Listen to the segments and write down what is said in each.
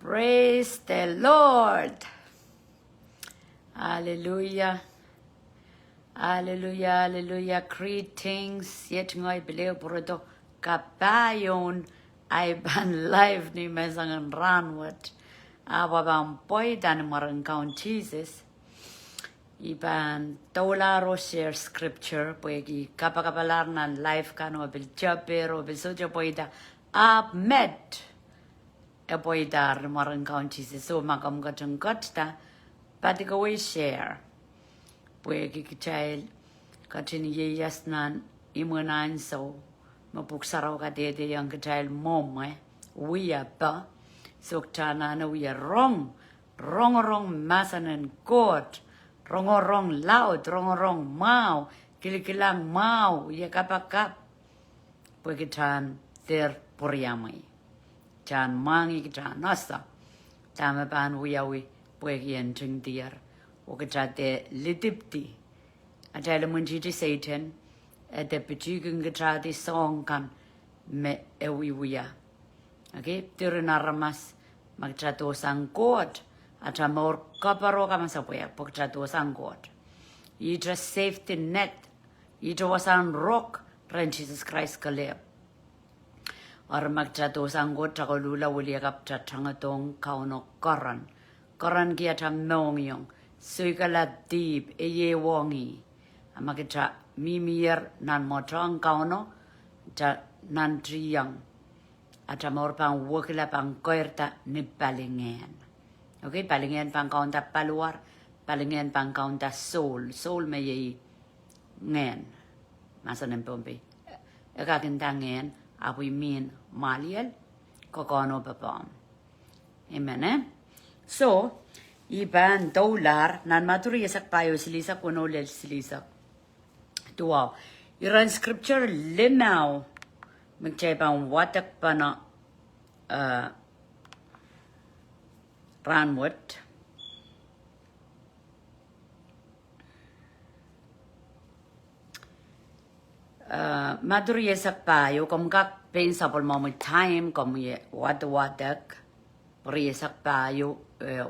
Praise the Lord. Hallelujah. Hallelujah. Hallelujah. Greetings. Yet ngoy believe brodo kabayon ay ban live ni mesangan ranwat. Awa bang boy dan marang count Jesus. Iban tolaro share scripture poegi kapakapalar nan live kano bil chapero bil soja poida met. Eboidar marang count Jesus so magam gatang gotsta patigawe share poegi kichail katini yasnan imunan so mapuksaraw ka dede yang kichail mom we are ba suktana na we are wrong masanen god wrong loud wrong mau kilikilang mau ya kapakap poegi tan ter poriamai Chan mangi kita nasa, tama pan wiyawi puegian ting diar, wakachate litipti, atale munjiti Satan, at the pichigun gachati song kan me ewiwia. Okay, tirunaramas magchato sang god, atamor kaparo kamasapuya, pokchato sang god. Itra safety net, itra wasan rock, ran Jesus Christ kaleb. Or magchato sanggot takolula wuliakap chatangatong kauno koran kia tam nongyong suikala deep eye wongi amakicha mimier nan motong kauno ta nan triyang atamor pang wokila pang koerta ni palingen okay palingen pang kaunta paluar palingen pang kaunta soul me ye ngen masanem pompe ekakintangen we mean Maliel, Kokono Papam. Amen. So, iban $1 nan maturi yasak payo silisa kuno lel silisa. Tuwa. Iran scripture limaw. Magchaypang watak pa na ranwat. Maduri yasak payo kung kak pensable moment time kung ye wadak puri yasak payo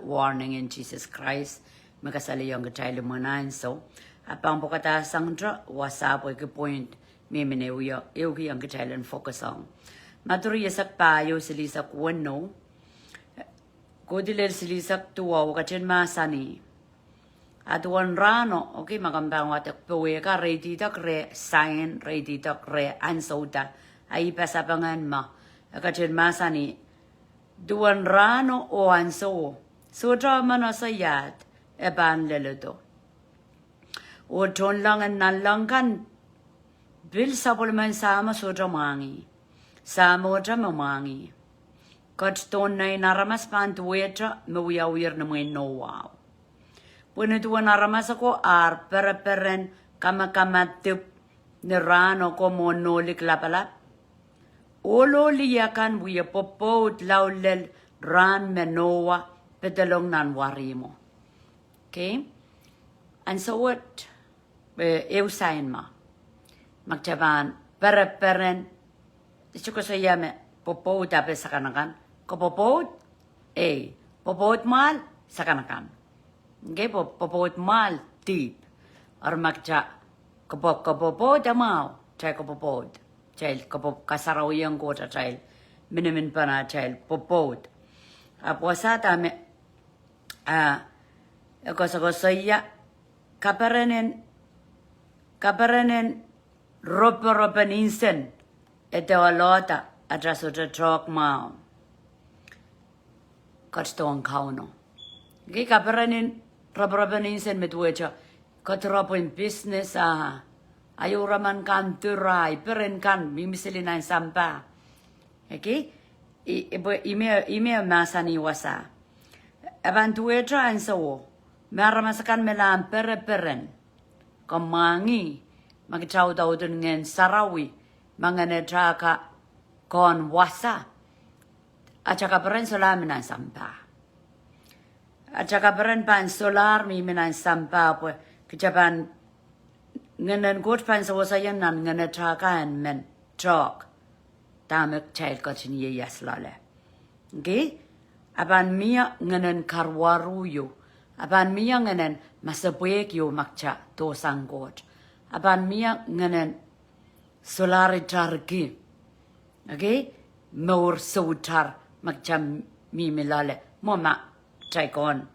warning in Jesus Christ makasali yung gachaylo manan so apang pokata sangdra wasapo ke point mimine uyo yuki yung gachaylo focus on maduri yasak payo silisa kuwano kodilel silisa tuwa wakachin masani Atuan rano, okay, magambang watak pawe ka, ready tak re, sign, ready tak re, ansota, ay pasapangan ma. Akachin masani, duan rano o anso, sutra manasayat, eban leledo. O ton lang an nalangkan, bil sapulman sama sutra mangi, sama otra mamangi. Kat ton na inaramas pantuwetra, mawiyawir na mga no wow. Pwede tuwa naramas ako pereperen kamakamatip ni rano ko mo nolik lapalap. Olo liyakan wiya popot laulel ran menowa petalong nan warimo. Okay? And so what? Eusain ma. Magtaban pereperen. Ito ko sa yame popot ape sa kanakan. Kapopot? Popot mal sa kanakan. Okay, popot mal deep. Or magcha kapopot amao. Chay kapopot. Chay kapop kasaraw yung ko sa chay. Minimin pa na chay popot. Apwasata me kosaya kaparanen ropen insen ete walota atraso sa trok mao. Katstong kauno. Okay, kaparanen Ropen insen medwecha katrapen business ayuraman kan turai peren kan mimisilina sampa. Okay? Ime masani wasa. Abantuetra and so maramasakan melam peren. Kamangi magchaw daw dun ngen sarawi mga netraka kon wasa. At saka peren solamin ang sampa. At saka peren pan solar mi minan sampa po kajaban ngenen gut pan sa wasayan nan ngenetrakan men trok tamek child ko chiniye yaslale. Okay? Aban mia nganen karwaruyo. Aban mia nganen masabwek yo makcha to sangot. Aban mia nganen solaritarki. Okay? Maur sautar makcha mimilale. Moma chaikon.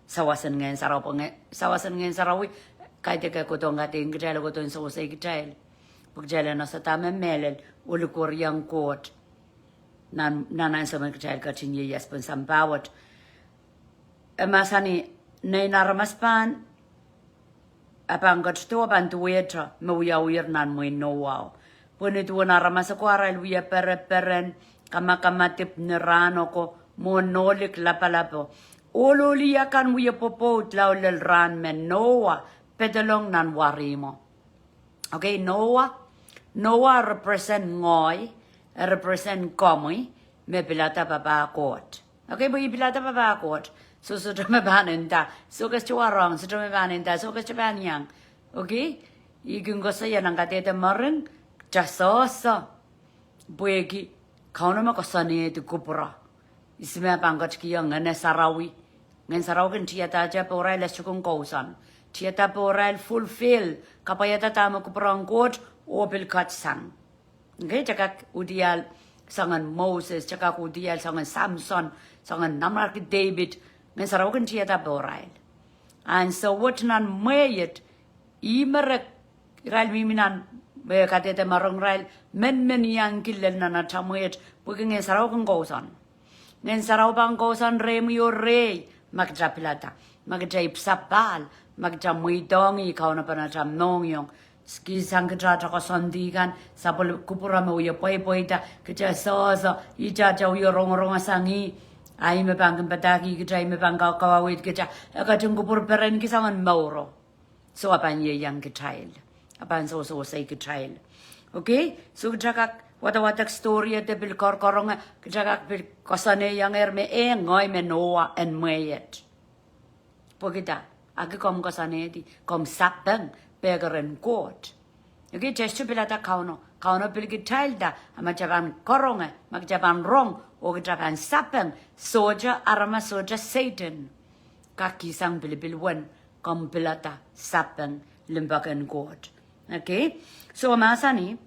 Sawasan ngayon saraw po ngayon. Sawasan ngayon sarawi. Kahit ko to nga ting gajala ko to yung sawasay gajala. Pagjala na sa tama melel. Ulukur yang kot. Nanan sa mga gajala ka chinyayas pun sambawat. Masani na inaramaspan. Apang gajto apan tuweta. Mawiyawir nan mo inowaw. Punit naramas ako aral wiya peren. Kamakamatip nirano ko. Monolik lapalapo. Ululiya kan wiya popot laulal ran men Noah. Pedalong nan warimo. Okay, Noah represent ngoy, represent komoy, me pilata babakot. Okay, bo pilata babakot. So mabaninda. So kas chuarong, so mabaninda, so kas chabanyang. Okay? Igun ko sa yan ang katete maring, chasosa. Buegi, kauna makasani ito kupura. Isme pangkat kiyang ngane sarawi. Ngan saraw kan tiyata ja poray la sukong kausan. Tiyata poray fulfill kapayata tama kuprangkot opil katsang. Okay, jakak udial sangan Moses, jakak udial sangan Samson, sangan namrak David. Ngan saraw kan tiyata poray. And so what nan mayet imerek ral miminan katete marong ral men yang kilel na tamuet buking saraw kan kausan. Ngan saraw bang kausan remyo rey. Magja pilata, magja ipsapal, magja muidongi kau na panajam nongyong. Ski sangkja ko sondigan, sapol kupura mo uyo poita, kja soso, ija uyo rong asangi, ay me bangin pataki, kja me bangka kawawit kja, kajung kupur peren kisaman mauro. So apan ye yang kjail, apan so say kjail. Okay, so kja Wata story at the korkorong kajak bil kosane yang erme ngoy me Noah and mayet. Pogita, agi kom kosane di kom sapeng pegeren kot. Okay, just pilata kauno bil gitalda amajaban koronge magjaban rong o gijaban sapeng soja arama soja Satan. Kakisang bil wen kom pilata sapeng limbaken kot. Okay, so masani.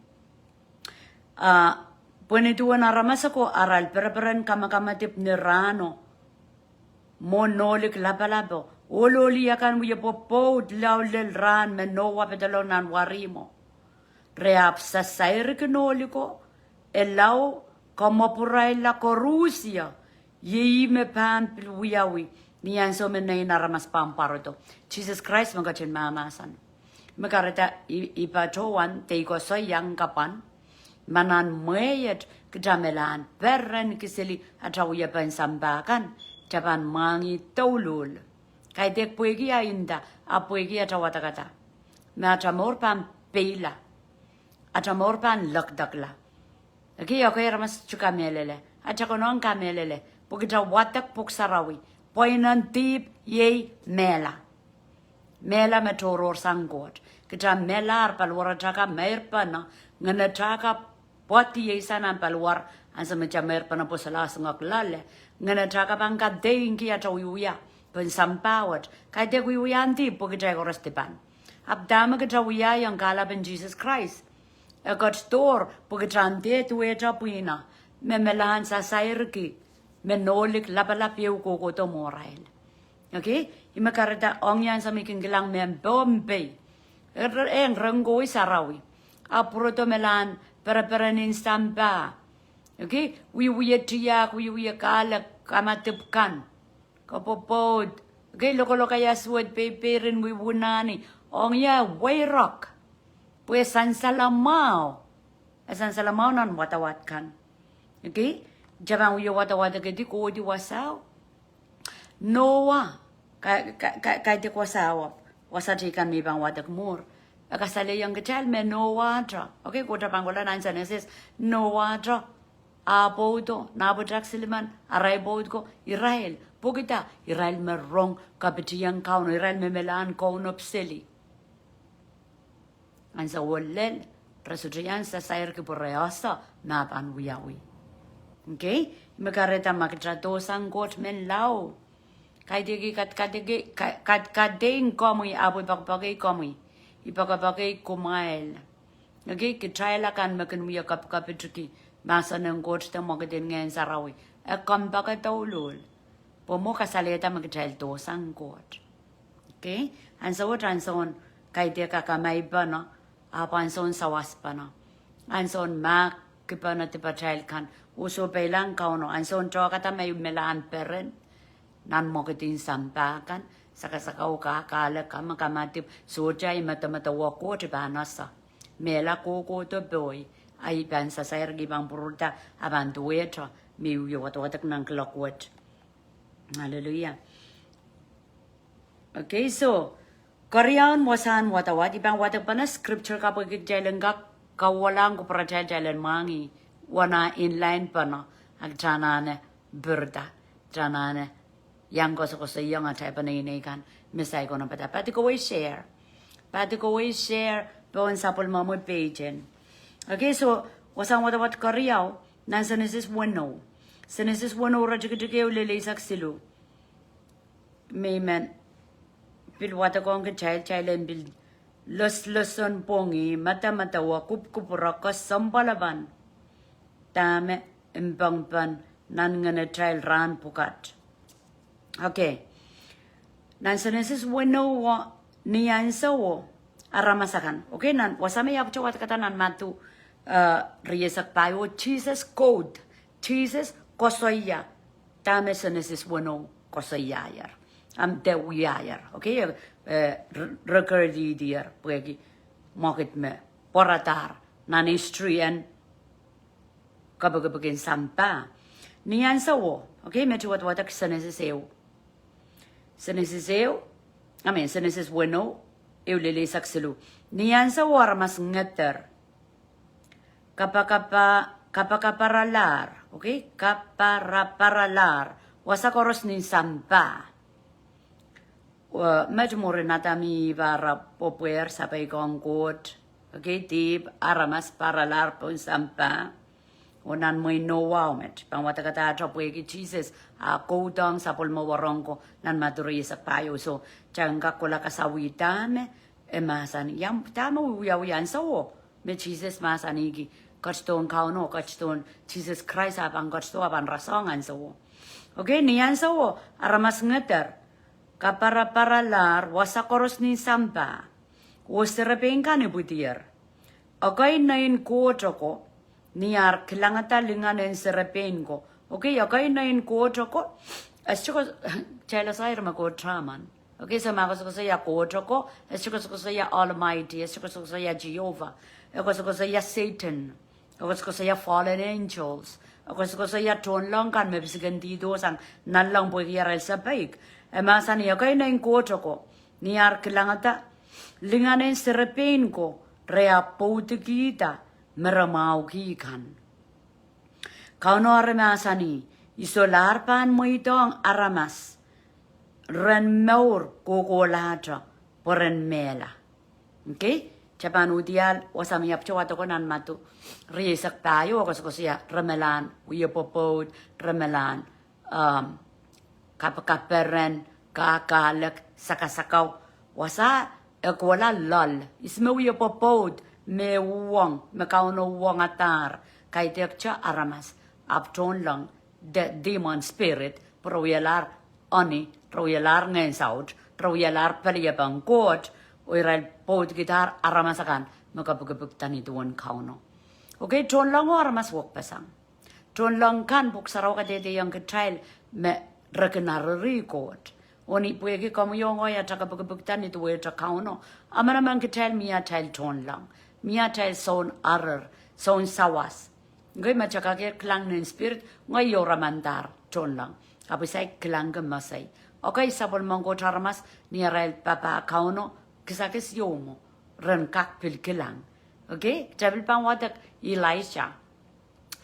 Punetuan aramasa ko aral perperan kamakamatip ni Rano. Monolik lapalabo. Ululi akan wiya popod laulil ran men Noah pedalo nan warimo. Reap sa sayri kinoliko. Elaw kamapuray la korusia. Yei me pan pilwiyawi. Niyan so men na inaramas pamparoto. Jesus Christ magachin mamasan. Makarita ipatowan teiko so yang kapan. Manan mayat kejamelan peren kisili atau ya pensambakan japan mangi taulul kai dek puegi ainda apuegi atau kata macam pan pela atau pan lakdakla okay okay ramas cuka melele aja konon kamelele pukita watak puksarawi poinan tip ye mela metoror sanggot kita melar palwara jaka merpana ngana jaka Poti ye sana palwar ansa mechamer pana posala sangak lale ngana taka bangka deingi ata uyuya pen sampawat kai de uyuyanti pokita gorastepan abdama kita uya yang kala ben Jesus Christ a got store pokita ante tueta puina memelan sa sairki menolik lapalapio ko to morail okay imakarata ongyan sa mikingilang mem bombe en rangoy sarawi apuroto melan Peraperanin samba. Okay? Wiwiya tiyak, wiwiya kalak, kamatipkan. Kapopod. Okay? Loko kaya suwad peperin wiwunani. Ong ya, wayrok. Pues San Salamao. San Salamao nan watawat kan. Okay? Jabang wiya watawat agadi ko di wasaw. Noah. Kaya di wasaw. Wasatikan mi bang watak mur. Akasale yang kecil me Noah tra. Okay, kota panggola nansa neses Noah tra. Abodo, nabotrak siliman, aray ko Israel. Pogita, Israel me rong kapitiyang kauno, Israel me melaan kauno pseli. Ansa wolel, resultiyan sa sayar ki porreasa, napan wiyawi. Okay? Makareta makitrato sang got men lao. Kaidegi kadeng komui abu bakbagi komui. Ibakabagi kumail. Okay? Kitraila kan makin muya kapitruki. Masa ng got ta magadin ngayon sarawi. Kam baka taulul. Pomo kasaleta makitrail to sang got. Okay? And so what and so on kaideka kamay ba no? Apan son sawas pa no? And so on mak kipana tipatrail kan. Uso pelang kau no, anson cho kata may melaan peren, nan mo kitin sampakan, sakasakaw kakala ka makamatip, soja ay mata wako tiba nasa, mela koko to boy, ay ban sa sayar gibang puruta, aban duweto, miyo watak ng klokwat. Hallelujah. Okay, so, Korean wasan watawat, ibang watak pa na scripture kapag jalan kawalang ko para jalan mangi. Wana inline pa no, ag janane burda, janane yang ko sa yung atay pa na inikan, misay ko na pata. Pati ko share, bawang sapol mo page. Okay, so, wasang watawat Koreaw, nan Genesis 1:0. Genesis 1:0 rajigajigay ulilisak silo. Mayman, pilwata ko ang child bil, los-loson pongi, mata wakup kupurakas sambalaban. Tame imbangpan nan ngana child ran pukat. Okay. Nan Genesis 1:0 niyan sawo aramasakan. Okay nan wasame yapcho wat kata nan matu riyesak payo Jesus code. Jesus kosoya. Tame Genesis 1:0 kosoyayar. De uyayar. Okay. Recordi diar pwegi mokit me poratar nan history kabagabagin sampa. Niyan sawo. Okay, medyo wat Genesis 1:0. Genesis 1:0. Lilisak silo. Niyan sawo aramas ngater. Kapakaparalar. Okay? Kaparalar. Wasakoros ni sampa. Medyo mo rin natami para popuer sa paikongkot. Okay, tip aramas paralar po sampa. Onan mo wow met pang watakata pwegi Jesus kodang sa pulmo warongko nan maturi sa payo so changa kola kasawitame masan yam tama uyawian so me Jesus masanigi kaston kauno kaston Jesus Christ abang kasto aban rasongan so okay niyan so aramas ngater kapara-paralar wasakoros ni sampa wasirapin ka ni butier okay na in ko niar kilangata linganen serapin ko. Okay, okay na in ko ko. Asiko chela sayar mako traman. Okay, so mako ko saya ko ko. Asiko ko saya Almighty. Asiko ko saya Jehovah. Asiko ko saya Satan. Asiko ko saya fallen angels. Asiko ko saya tonlong kan mebisigan dito sang nalang po kiyara sa baik. Masani okay na in ko ko. Niar kilangata linganen serapin ko. Rea pouti kita. Meramau kikan. Kauno aramasani, isolar pan mo itong aramas. Ren maur kukulata poren mela. Okay? Chapan udial, wasami apchawata ko nan matu. Risak tayo, ako siya, remelan, uyapopod, remelan, kapakaperen, kakalak, sakasakaw. Wasa, ekwala lol. Isme uyapopod. Me wong, me kauno wong atar, kay tekcha aramas, apton lang, demon spirit, proyelar oni, proyelar ngayon saud, proyelar paliyabang kot, oiral pod gitar aramasakan, magabugabugtan ituan kauno. Okay, ton lang o aramas wok pasang. Ton lang kan buksaraw ka dede yung katrail, me rekenarari kot. Oni puwegi kamu yung oya takabugabugtan ito weta kauno, amanaman katrail miya trail ton lang. Mia tayo son arar, son sawas. Ngay machakakir klang ng spirit, ngay yoramandar, chon lang. Kapag say klang gamasay. Okay, sabon mongko charmas, niyaral papa kauno, kisakis yomo, ren kakpil kilang. Okay, jabil pang wadak Elisha.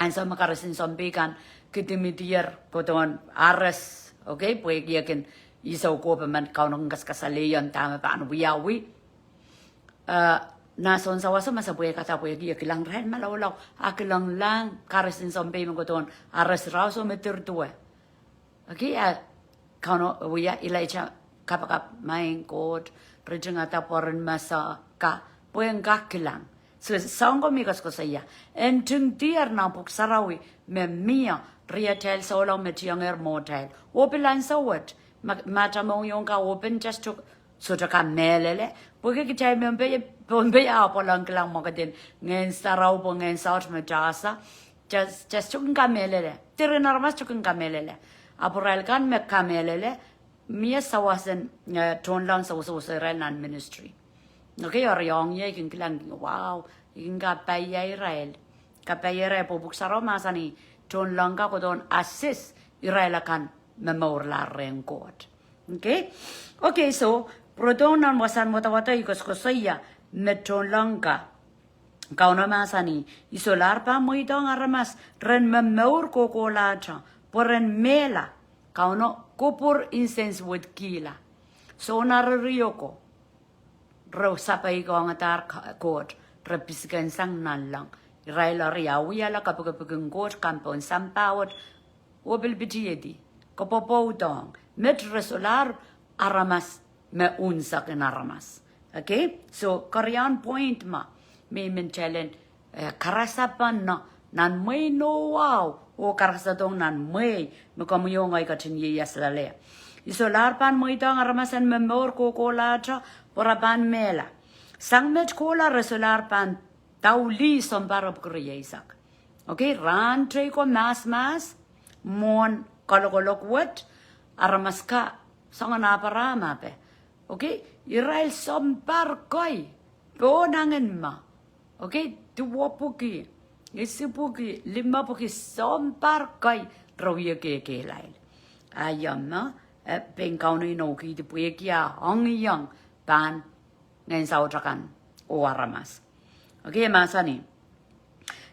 Ansa makarasin sombikan, kitimitier, poton aras, okay, puwag yakin, isaw ko pa man kauno ng kaskasaliyan, tama paano wiyawi. nason sa waso masabuye kata buye gi kilang ren malaw akilang lang karasin sombe mo goton aras raso meter tuwe okay kano wiya ilaicha kapakap main kot rejeng ata poren masa ka buyen kilang so sango mi ko saya entung tiar na puk sarawi me mia riatel solo met younger motel opelan sawat mata mo yung ka open just to so ta melele porque que chai bombe ya polang klang mo kadin ngen saraw po ngen saut me jasa just chukun kamelele tere narmas chukun kamelele apural kan me kamelele mia sawasen tonlang sawaso renan ministry okay or yong ye kin klang wow inga paya Israel kapaya po buksaro masani tonlang ka ko don assist Israel kan memor la renkot okay so Prodonan wasan motawata ikos kosaya meton langka. Kau nama sani isolar pa mo itong aramas ren memeur kokolacha poren mela kau no kupur incense wood kila. So naririoko raw sapay ko ang atar kot repisgan sang nalang. Iraila riyawi ala kapagapagong kot kampon sampawat wobil bitiyedi kapopotong metre solar aramas me unsa kenaramas. Okay? So, Korean point ma. May mentelen karasapan na nan may no wow. O karasatong nan may. Makamuyong ay kachinyiyas lale. Isolarpan mo ito ang aramasan memor kokolacha porapan mela. Sang met kola resolarpan tauli sombarop kuryesak. Okay? Ran tray ko mas. Mon kalokolok wat. Aramas ka. Sanga naparama pe. Okay, Israel sompar koi, ponangan ma. Okay, 2 puki, 10 puki, 5 puki sompar koi, rawiya ke lail. Ayam na, pengkau ni noki di puye kia yang pan ngen sautrakan o aramas. Okay, masani.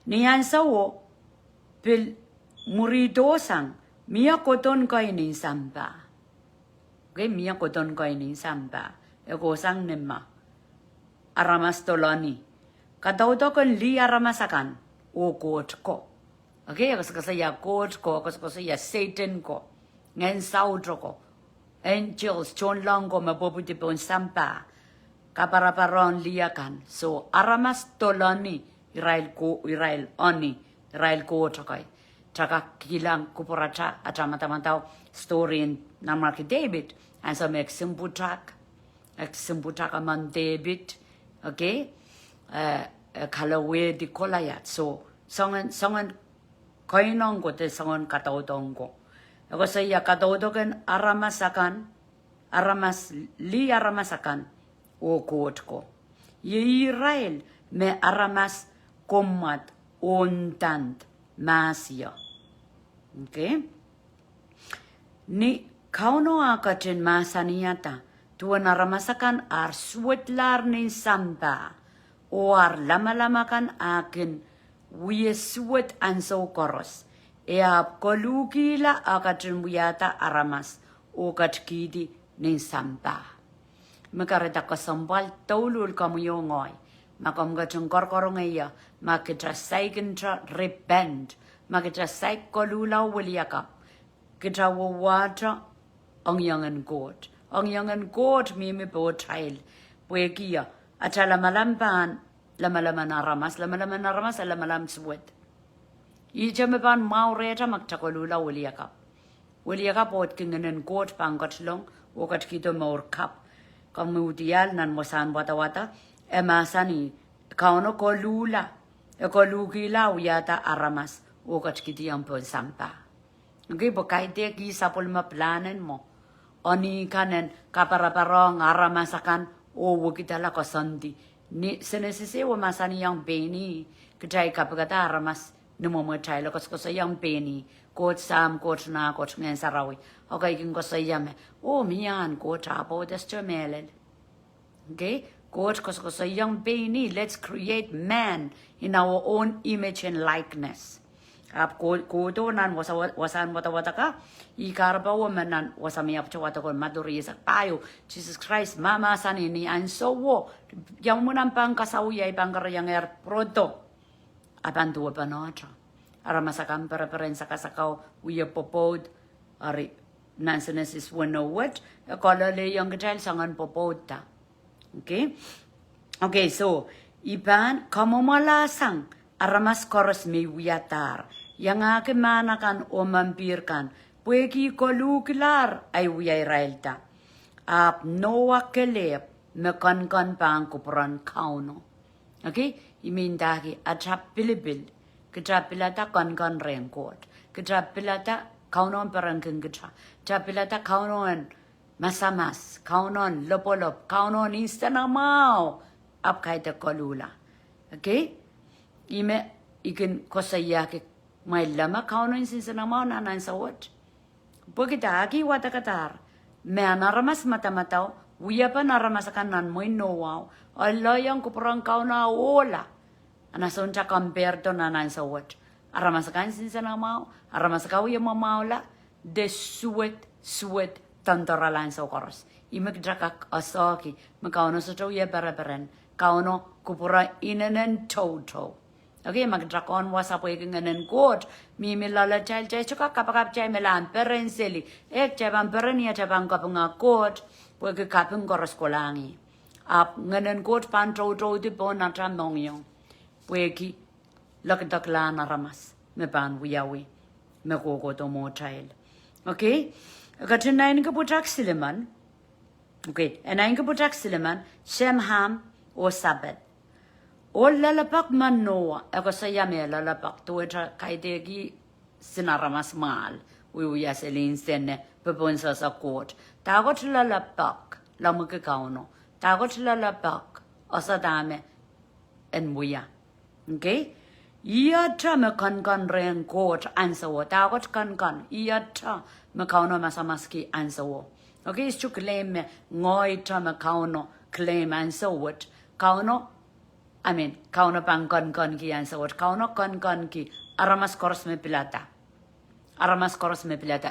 Niyan sawo pil muridosang miya koton koi ni samba. Okay, miya koton ko ini samba. Eko sang nema. Aramas tolani. Katauto kon li aramasakan. O kot ko. Okay, kasaya kot ko. Kasaya Satan ko. Ngayon saudro ko. Angels, chon lang ko mapuputi po samba. Kaparaparon liyakan. So, aramas tolani. Irail oni. Irail ko chakay. Chaka kilang kupuracha. At matamantaw story in Namarki David. And so make simputak aman David, okay? Kalawe di kolayat. So songan koinong ko te songan katautong ko. Ako sa iya katautogan aramasakan o kot ko. Israel me aramas komat ontant masya. Okay? Ni kauno akatin masaniyata tuan aramasakan ar suetlar ni samba o ar lama-lamakan akin wiye suet anso koros e ap kolukila akatin wiyata aramas o katkidi ni samba makarita ka sambal taulul kamuyongoy makamgatong korkorong iya makitrasaikin tra repent makitrasaik kolulaw waliyakap kita wawata ang yangan God. Ang yangan God mimi po child. Puekia. At sa lamalampan, lamalaman aramas, lamalam suwet. Ija me pan maureta magtakolula uliyakap. Uliyakap o at kinganan God pangkatlong, o kat kito maurkap. Kang mutial nan mosan wata-wata, emasani, kauno ko lula, e ko lugila uyata aramas, o kat kiti ang pon sampa. Okay, bakaite ki sapol maplanen mo. Oni kanen kaparaparong aramasakan o wukitala ko sandi. Ni senesise wa masani yang beni kajai kapagata aramas numomachay lo ko sa yang beni kot sam kot na kot ngen sarawi. Okay, kin ko sa yame. O miyan kot apo desto melel. Okay, kot ko sa yang beni. Let's create man in our own image and likeness. ap ko to nan wasan wata ka ikarba woman nan wasami ap chawata ko maduri sa payo Jesus Christ mama sani ni an so wo yang munam pang kasawi ay bangkar yang proto apan tu panota ara masakam preference kasakaw uya popod ari nansenes is wano what kola le yang child sangan popod ta okay so iban kamomala sang aramas koros me wiatar yang ake manakan o mampirkan pueki koluklar ay wiay railta ap noa kelep me kan pang kupran kauno okay imindaki atap pilibil ketrapilata kan rengkot ketrapilata kaunon perang kengketra ketrapilata kaunon masamas kaunon lopolop kaunon istanamau ap kaita kolula okay ime ikin kosaya ke mai lama kaunon sinsanamau nanan sawat pokita aki watakatar me anaramas matamatao wiapa naramasakan nan moi noau Allah yang kuperang kauna ola anasoncha compare to nanan sawat aramasakan sinsanamau aramasakaw yung mamaula de suet tantoralan sa koros imek drakak asaki makauno sa ya barabaran kauno kupura inanen toto okay magdrakon wasapo ikinganen kot mimilala chal chay chuka kapakap chay melan perenseli ek chabang perenia chabang kapunga kot pwede kapung koros kolangi ap nganen kot pan toto di po natram nongyong pwede lakdakla na ramas me pan wiyawi me koko to mo child okay katinain ka putrak sileman okay enain ka putrak sileman shemham o sabat o lalapak man noa ako sayame lalapak tuweta kaidegi sinaramas mal wiya selin senne peponsa sa court tagot lalapak lamukikauno tagot lalapak osadame en wiya okay iya ta me kan ren court ansawo tagot kan iya ta me kauno masamaski ansawo okay is to claim ngoi ta me kauno claim ansawot kauno kauno pang kan ki ansawot kauno kan ki aramas koros me pilata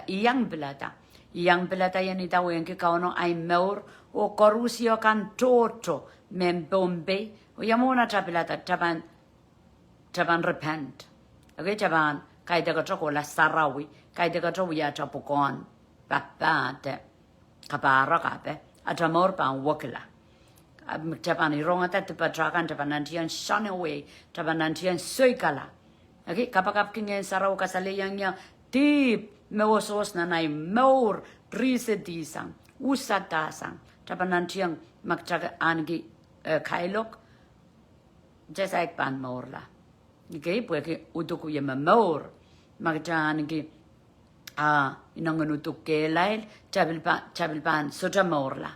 iyang pilata yan itawen ki kauno ay meur o korusio kan toto membombe o yamona ta pilata Taban repent. Okay, Taban, kay daga chokola sarawi, kay daga chowiya chapukon, papate, kapara kape, atamor pan wakila. Taban irong at patrakan, tabanantian shun away, tabanantian soikala. Okay, kapakap kingen saraw kasaliyang niya, deep mewosos na nay more risedisang, usatasang, tabanantiang magtaga angi kailok, just like pan morla. Okay, porque utuk yung mamor, magdaan ki inangan utuk kelail, chabilpan sucha morla.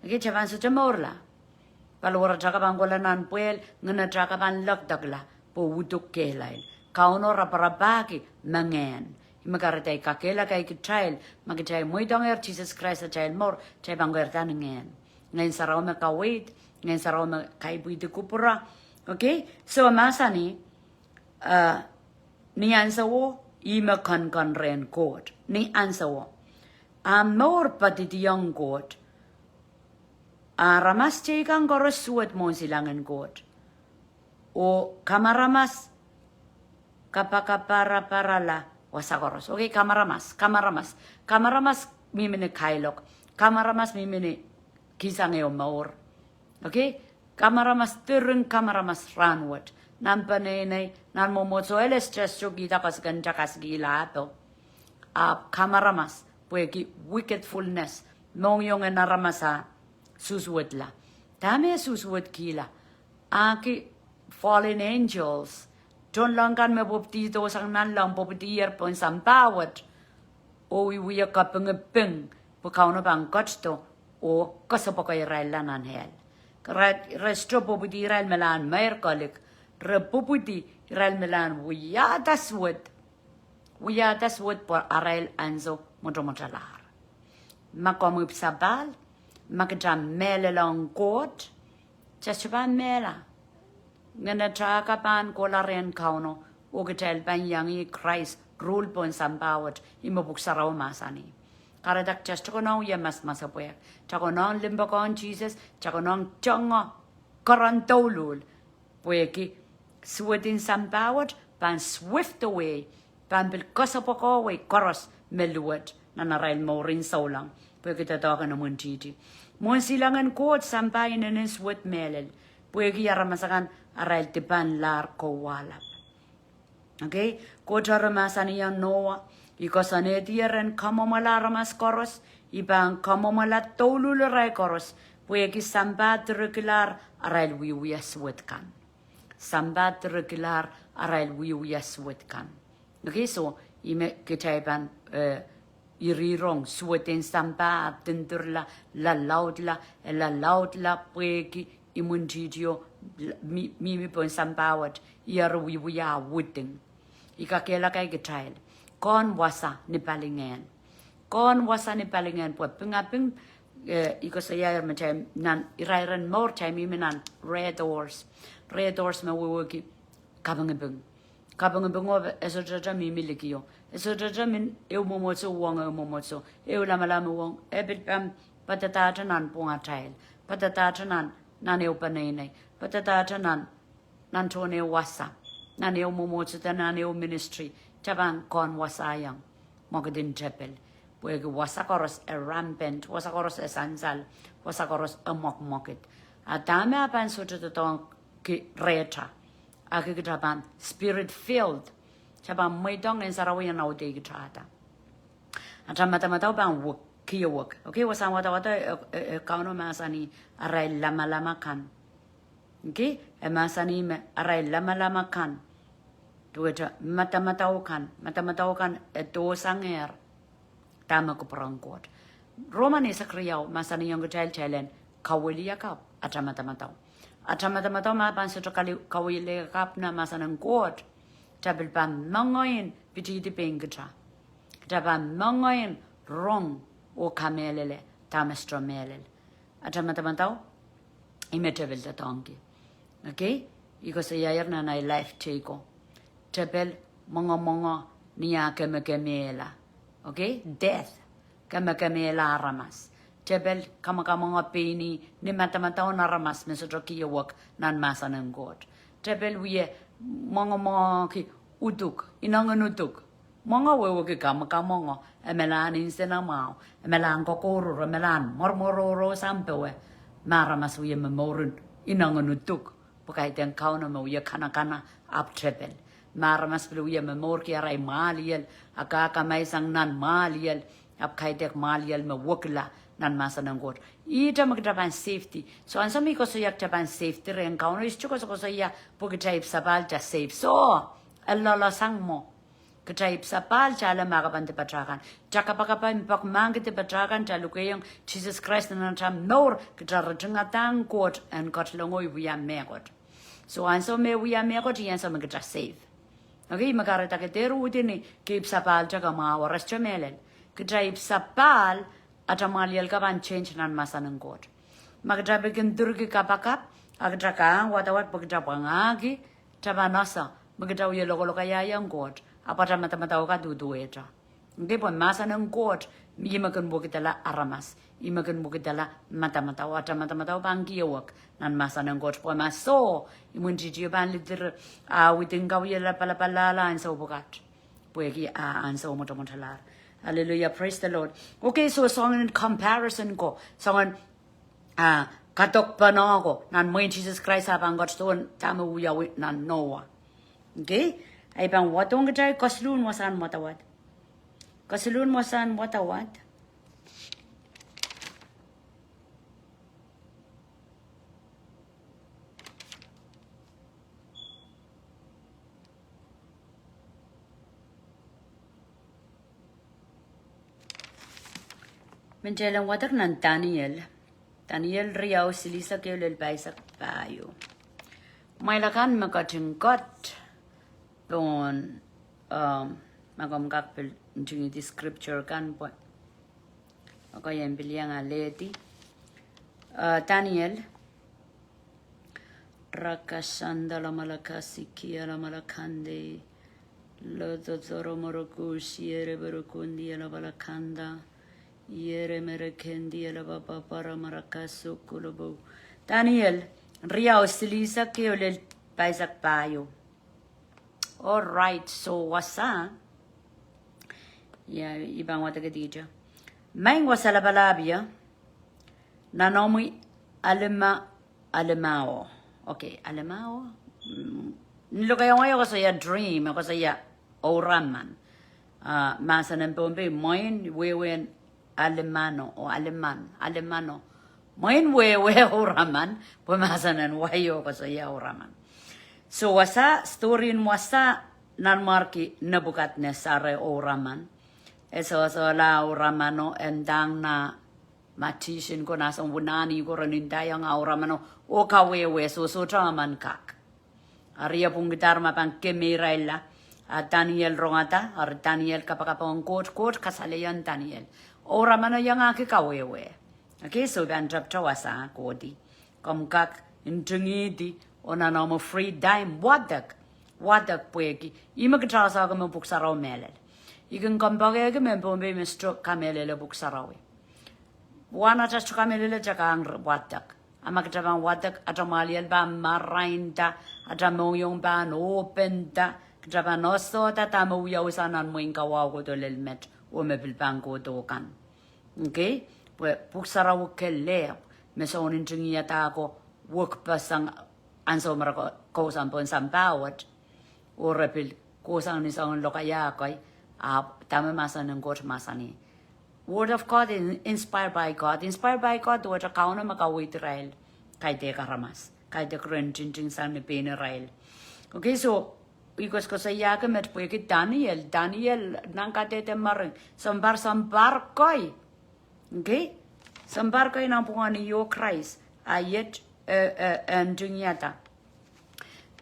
Okay, chaban sucha morla. Palwara chakaban kola nan puel, ngana chakaban lakdagla, po utuk kelail. Kauno raparabaki mangen. Imagaratay kakela kay child, magchay muy donger Jesus Christ a child more, chay bangwertan ngen. Ngayon saraw me kawait, ngayon saraw me kaibuiti kupura. Okay, so masani. Ni ansawo ima kan ren court ni ansawo amor patitiyang court ramas chikang koros suat mo silangan court o kamaramas kapakapara la wasakoros okay kamaramas mimine kailok kamaramas mimine kisangeo maor okay kamaramas turun kamaramas ranwat nampanenay nan momotso eles just kita kasgan jakas gilato kamaramas pueki wickedfulness nong yung naramasa suswat la dame suswat kila aki fallen angels don lang kan me boptito sang nan lang poptier pon sampawat o wiya kapengepeng pukauno bang kotsto o kasapakay railanan hel resto popti rail melan mer kolik Repuputi Israel Milan wiyatas wot por Arael Anzo motomotalar. Makomip sabal, makajam mele long court, chachaban mela. Ngana chakapan kola ren kauno, o gitel ban yangi Christ rule pon sambawat imabuk saraw masani karadak just kono ya mas masapoya chakonon limbakon Jesus chakonon chongo korantolul poeki swedin sambawat ban swift away ban bil kosapoko way koros meluat nanarail morin saulang poeki tatakan namun titi mon silangan kot sampai nenes wet melel poeki yaramasakan arail tipan lar ko walap. Okay, kotara masani yang Noah, ikosane tiaren kamomala ramas koros, ibang kamomala tolul rai koros, pueki sambat regular arail wiwiyas wetkan. Sambat regular arail wiwiyas wetkan. Okay, so ime kitaiban irirong suweten sambat tenturla la laudla pueki imunjidio mimi pon sambawat iar wiwiya wuding. Ikakela kay gitrail. Kon wasa ni palingan. Kon wasa ni palingan po pingaping iko saya macam nan irairan more time iminan red doors ma wuwagi kabangabung o eso jaja mi milikio eso jaja min eu momotso wong momotso eu lama wong ebit pam patata nan punga trail patata nan eu panay patata nan tone wasa nan eu momotso nan eu ministry tabang kon wasayang mogadin chapel puwag wasakoros rampant wasakoros sansal wasakoros mokmokit at dami apan soto totong ki reta akikitapan spirit filled tabang may dong en sarawayan na ude gitrata at mata bang wuk kiyawuk okay wasan wata kauno masani aray lama kan okay masani aray lama kan tuweta mata kan eto sanger tama ko perangkot Romani sa kriyaw masani yung child kawili yakap atamata ma pan sa kawili yakap na masanang kot tabil pa mangoyin pititi pengkita taban mangoyin rong o kamelele tamestro melel atamata imetabil tatongi okay iko sa yayar na life take tabel mongo niya kemela okay death kama ramas tabel kama pini ni mata na ramas mesotroki yawak nan masa ng god tabel wiye mongo ki uduk inangan uduk mongo wewe ki kama emelan insena mau emelan kokoro emelan mormororo sampewe maramas wiye memorun inangan uduk pakai den kauna mo wiye kana up tabel maramas wiye memor ki aray maliel akaka may sang nan maliel ap kaitek maliel me wokla nan masa ng god ita magdapan safety so an sami ko yak tapan safety ren kauno is chuko so ya pugitaip sabal ja safe so alla sang mo kitaip sabal chala magabante patrakan jakapakapa impak mangite patrakan chalukeyong Jesus Christ nan tam nor kitarajunga tang god and got longoy wiya megot so an so me wiya megot yan so magita safe okay magarata ke teru udini keep sabal jaga ma waras chomelen kitaip sabal atamalial kaban change nan masa ng god magdrabegin durgi kapakap agdraka watawat pagdrapangagi tabanasa magdaw ye lokolo kaya yang god apata mata ka dudueta hindi po masa ng god imagan mo kitala aramas imagan mo kitala mata mata bangkiwak nan masa ng god po maso imunjiji ban lider witing kawila pala sa ubukat puegi ansa umotomotalar. Hallelujah, praise the Lord. Okay, so song in comparison ko, song katok pa na ako, nan mo Jesus Christ habang got stone, tama uya wit nan Noah. Okay? Ay bang watong gajay, kaslun mo saan matawad. Kaslun mo saan matawad. Menjelang water ng Daniel riyaw silisa kayo lalbay sa payo. May lakan makatingkot doon magamgakpil yung iti scripture kan po. Ako yan biliyang aleti. Daniel rakasanda la malakasi kia la malakande Loto zoro moroku shiere berukundi la balakanda. Yere merekendi la baba para marakasu kulubu. Daniel, ria osilisa ke olel paisak payo. All right, so wasa? Ya, ibang wata kadija. Maing wasa la balabia. Nanomi alemao. Okay, alemao. Lo que yo ko saya dream, ko saya oraman. Masa ng pombe moin wewen alemano o alemano. Moin wewe oraman, po masa ng wayo ko saya oraman. So wasa story wasa nanmarki Nebukadnezar oraman. Eso la oramano endang na matishin ko nasang wunani ko ranindayang auramano o kawewe so traman kak. Aria pung gitar mapang kemiraila at Daniel rongata ar Daniel kapakapong kot kasalayan Daniel. Auramano yang aki kawewe. Okay, so ban drap chawasa kodi. Komkak intungidi onano mo free dime wadak pueki. Ima kitrasa ko mo buksaraw melel. Ikan kompage ke membombe mestro kamelele buksarawe. Wana tas kamelele jakang wadak. Amaktabang wadak atamalian ba marainta atamoyong ba openta ktabanoso tatamuya usanan mo inkawago to lelmet o mepilbango to kan. Okay? Pues buksaraw kelle mesonin tingiata ako work pasang anso marako kosan pon sampawat o repil kosan ni sa lokaya koy tama masa ng God masani. Word of God is inspired by God. Inspired by God, word of kauna makawit Israel. Kay te karamas. Kay te krenching sang ni pin Israel. Okay, so, ikos ko sa yaga met po Daniel. Daniel, nang katete maring. Sambar koy. Okay? Sambar koy nang punga ni yo Christ. Ayet, dunyata.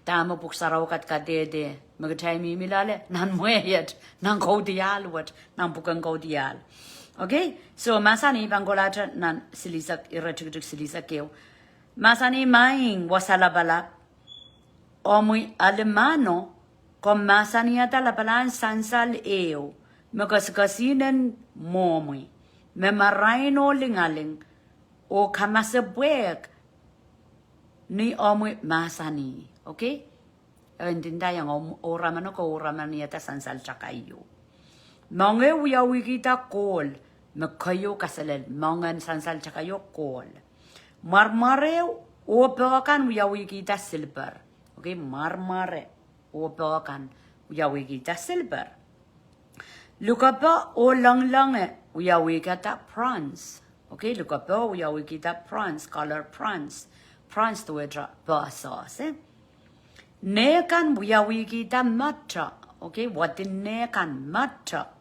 Tama buksaraw kat katete. Magatay mi milale. Nan muayet. Nang kaudial wat. Nang bukang kaudial. Okay, so masani bangolata nan silisak iratuk silisak keo. Masani maing wasalabala. Omui alemano kom masani ata labalan sansal eo. Magkasakasinan momui. Memaraino lingaling o kamasabuek ni omui masani. Okay? Intinda yang oramano ko oramani ata sansal chakayo. Mange wiyawi kita kol. Makayo kasalel. Mangan sansal chakayo kol. Marmare o pewakan wiyawi kita silver. Okay, marmare o pewakan wiyawi kita silver. Lukapa o lang wiyawi kita prawns. Okay, lukapa wiyawi kita prawns, color prawns. Prawns to edra sauce. Nekan wiyawi kita matra. Okay, what in nekan matra.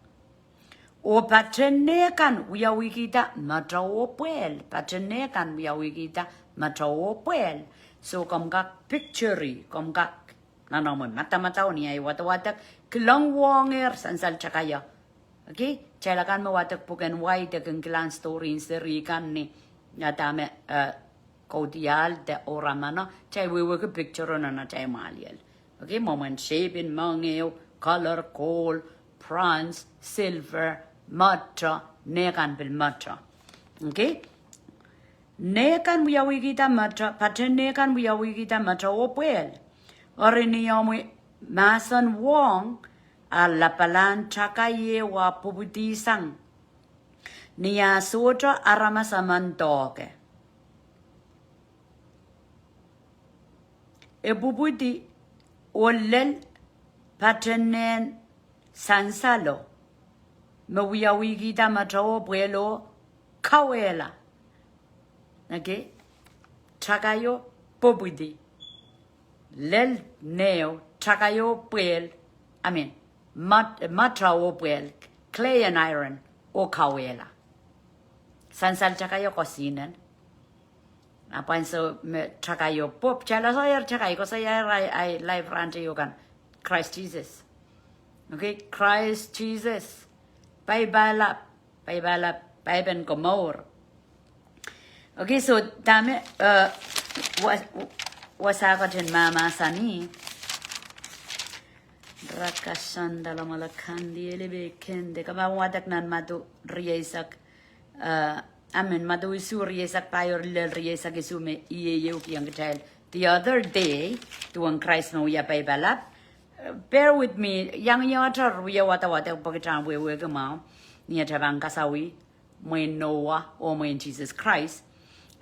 O patenekan wiyawi kita matra o puel. Patenekan wiyawi kita matra o puel. So komkak picture, komkak nanamoy mata-mata ni ay watawatak kilang wonger sansal chakaya. Okay? Chalakan mo watak puken white kang kilang story in serikan ni natame kodial de oramana. Chay wiwag picture na na chay maliel. Okay? Moment shape in mangeo, color, coal, prawns, silver, matra, nekan bil matra. Okay? Nekan wiyawi kita matra, paten nekan wiyawi kita matra opel. Orini yomwe masan wong alapalan chakaye wa pubutisang. Niya sotra aramasamantoke. E bubuti olel patenen sansalo. Mawiyawi kita matao puelo kawela. Okay? Chakayo pobudi. Lel neo chakayo puel. I mean, matrao puel. Clay and iron o kawela. Sansal chakayo kosinan. Apan so chakayo pop. Chala soyer chakayo ko saya ay live rante yogan. Christ Jesus. Okay? Christ Jesus. Paibalap, paiben komor. Okay, so dame wasaka din mama sani. Rakasanda la malakandi elebe kende kama wadak nan madu riesak amen madu isu riesak payor lel riesak isu me iye yuki yang child. The other day tuang Christ no ya pay balap. Bear with me yang yatar we wata pakitan we gama niya tabang kasawi mo Noah o mo Jesus Christ.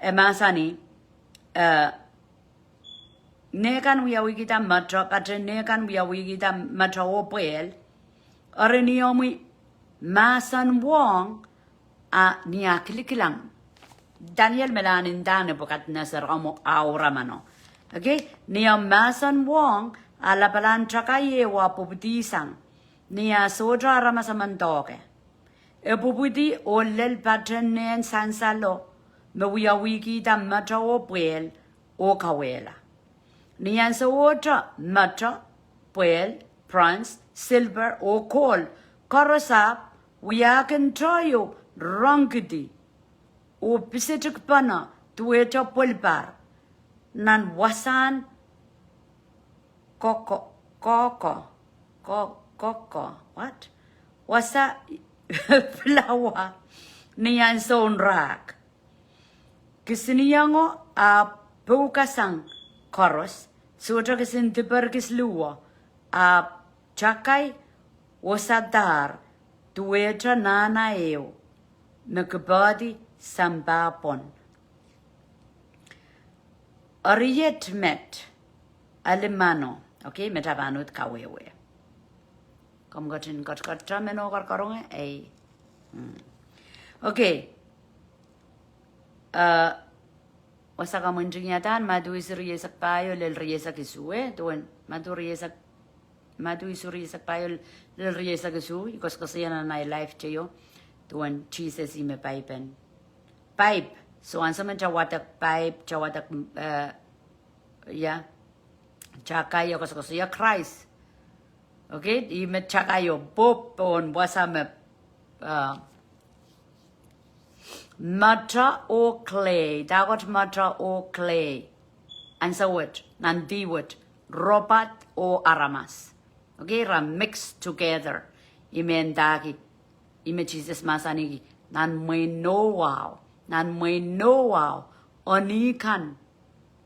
Emasani nekan we kita matra katre nekan we kita matra opel areniomi masan wong a niya kilikilang Daniel melanin dane bukat nasar amo aura mano okay niya masan wong ala palan trakaye wa pubutisang niya sodra ramasamantoke e pubudi olel patrenen sansalo no we kita matra opel o kawela Niyan sa water, mata, pearl, bronze, silver, or coal. Karasap, we can try you, rangidi. O pisitic pana, tueta pulpar. Nan wasan, koko, what? Wasa flower, niyan sa unrak. Kisiniyango a pukasang, Chorus, sutra kisin tipar kis luwa, a chakay wasadar, tuwetra nana eo, nakabadi sambapon. Ariet met, alemano, okay, metabanut kawewe. Kom gotin got trameno karkaronge, ay. Okay. Wasa ka munjingatan madu isuri yesak payo lel riyesak isue tuan madu isuri yesak payo lel riyesak isu ikos kasiyan na life chayo tuan Jesus ime pipe so ansa man chawatak pipe chawatak ya chakayo kos kasiya Christ okay ime chakayo pop on wasa me Matra or clay, dagot matra or clay. Answer what? Nandi what? Robot or aramas. Okay, ram mixed together. Imen dagi. Ime Jesus masanigi. Nan may know wow. Nan may know wow. Onikan.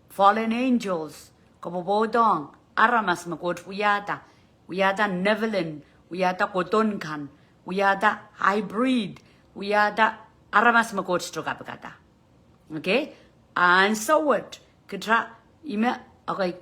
Fallen angels. Kabobodong. Aramas makot uyada. Uyada Nevelin. Uyada kotonkan. Uyada hybrid. Uyada Aramas makot stroka pagata. Okay? And so what? Kitra ime okay.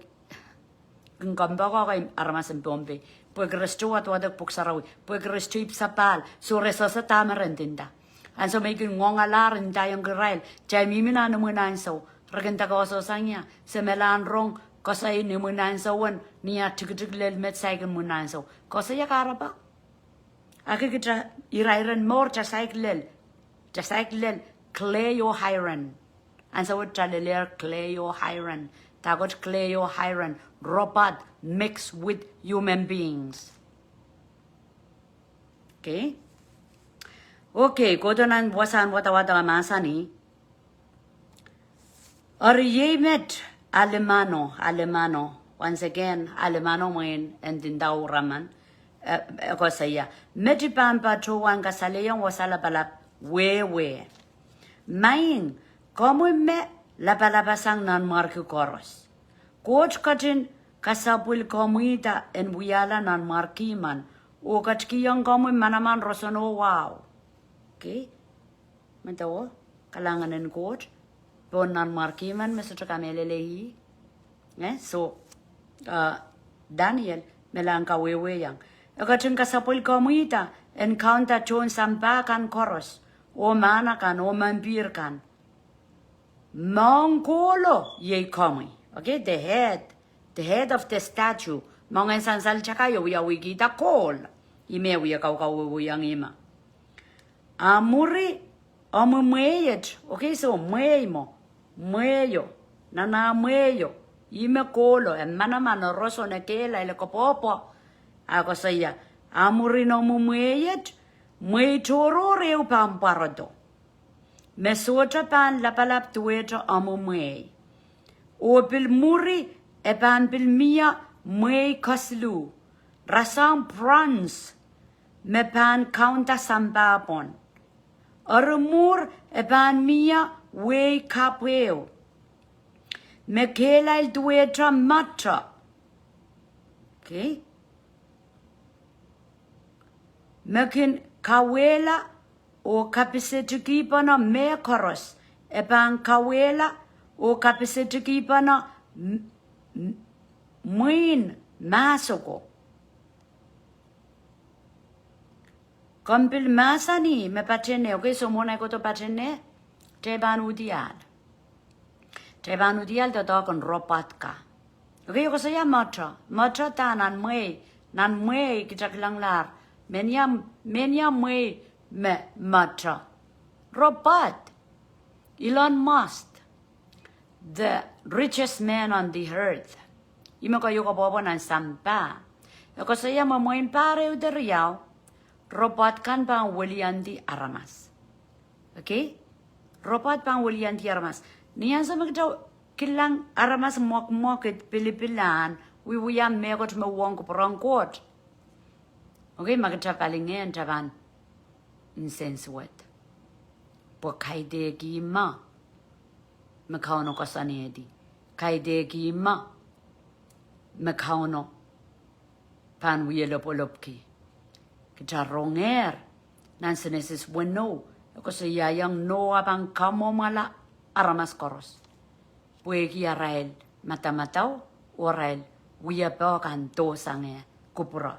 Kung kambaga kay aramas ang bombe. Pagresto at wadak puksarawi. Pagresto ipsapal. So resa sa tamaran dinda. And so may ngongalarin tayong garail. Chay mimina namunan so. Raganda ko so sanya. Sa melan rong. Kasay namunan so wan. Niya tigigiglel met saygan munan so. Kasaya karaba. Aki kitra irairan more chasaygilel. Just like Cleo Hiron. And so what Cleo Hiron. Tagot Cleo Hiron. Robot mixed with human beings. Okay? Okay, kodonan wasan wata masani. Oriyemet Alemano. Once again, Alemano moin and Dindao Raman. Kosaya. Medipan patruan kasaleyan wasala balap. We. Main, como me la palabasang nan marco coros. Coach katin kasapul komita en buyala nan markiman. O katskiyang como manaman rosono wow. Okay? Matawo, kalangan en coach. Bon nan markiman, Mr. Kamelelehi. So, Daniel, melanka wewe yang. Katin kasapul komita en counter chon sampakan coros. O manakan, o mampirkan. Mongkolo ye komi. Okay, the head of the statue. Mongen sansal chakayo ya wigita kol. Ime wiya kau yang ima. Amuri, amumeyet. Okay, so mueyo. Nana mueyo. Ime kolo. En mana roso na kela ele kopopo. Ako saya. Amuri no mumeyet. Mui toro reu pamparado. Mesota pan la palap tueto amo mui. O pil muri e pan pil mia mui kaslu. rasang bronze me pan kaunta sambapon. Arumur e pan mia we kapeo. Me kelail duetra matra. Okay? Mekin kawela o kapisetukipana me koros. E pan kawela o kapisetukipana muin masoko. Kompil masani me patene, okay, so mona ko to patene, teban udial. Teban udial to kon ropatka. Okay, ko saya matra ta nan mwe kitak lang lar, menya mwe me matra. Ropat, Elon Musk, the richest man on the earth. Imo ko yuko bobo nan sampa. Ko saya mamoin pare uderiao. Robot kan bang William di Aramas. Okay? Robot bang William di Aramas. Niyan sa magdaw kilang Aramas mok it pilipilan. Wiwiyam megot me wong ko perangkot. Okay, magdaw palingen jaban insensuet. Po kaide gima. Makauno kasanedi. Kaide gima. Makauno pan wiyelopolopki. Kita ronger nan senesis bueno ko sa yayang no abang kamo mala aramas koros puegi arael matamatao orael wiya ba kan to sange kupura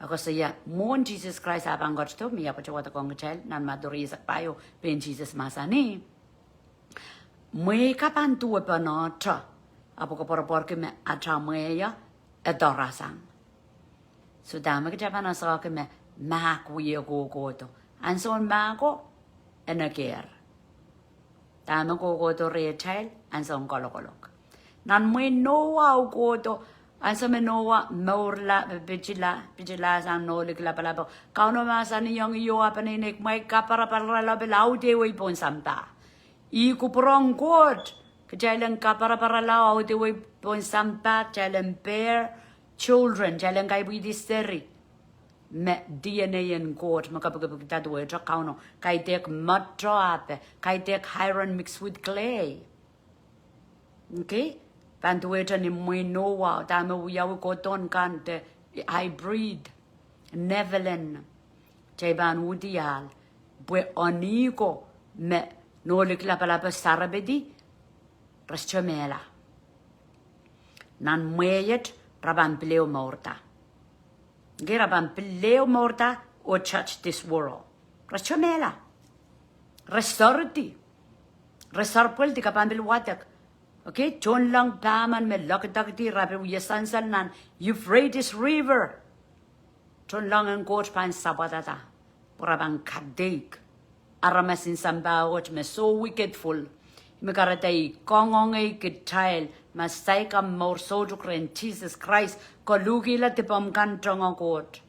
ako sa ya mon Jesus Christ abang got to mi apo chawata kong chel nan maduri sa payo ben Jesus masani mwe kapan tu pa no tra apo ko por me atra mwe ya adorasang so dama kita pa na sa ke me mak wiya go to anson mako enager dama go to retail anson kolok nan mwe no wa go to anson me no wa morla bijila san no le kla pala ka no ma san yong yo apa ne nek mai ka para la belau de we pon samta I ku prong kot kejailan ka para la au de we pon samta jailan bear children jailan kai bi disteri me DNA and God makapagpagta do it kauno kai tek mud drop kai tek iron mixed with clay okay pantueta ni muinoa tama uyaw ko ton kante hybrid nevelin teban udial bue onigo me no le la palabra sarabedi raschamela nan mueyet rabampleo morta Gerabam pileo morta or touch this world. Rachomela. Restorti. Restorpul di kapambil watak. Okay, John lang paman me lakadakti rabi yasansal nan Euphrates River. John lang ang coach pan sabatata. Porabang kadik. Aramasin sambawat me so wickedful. Mekaratay kongong ay kitayel. Masay ka more so to Jesus Christ. Kalugi la tipam kantong ang kot.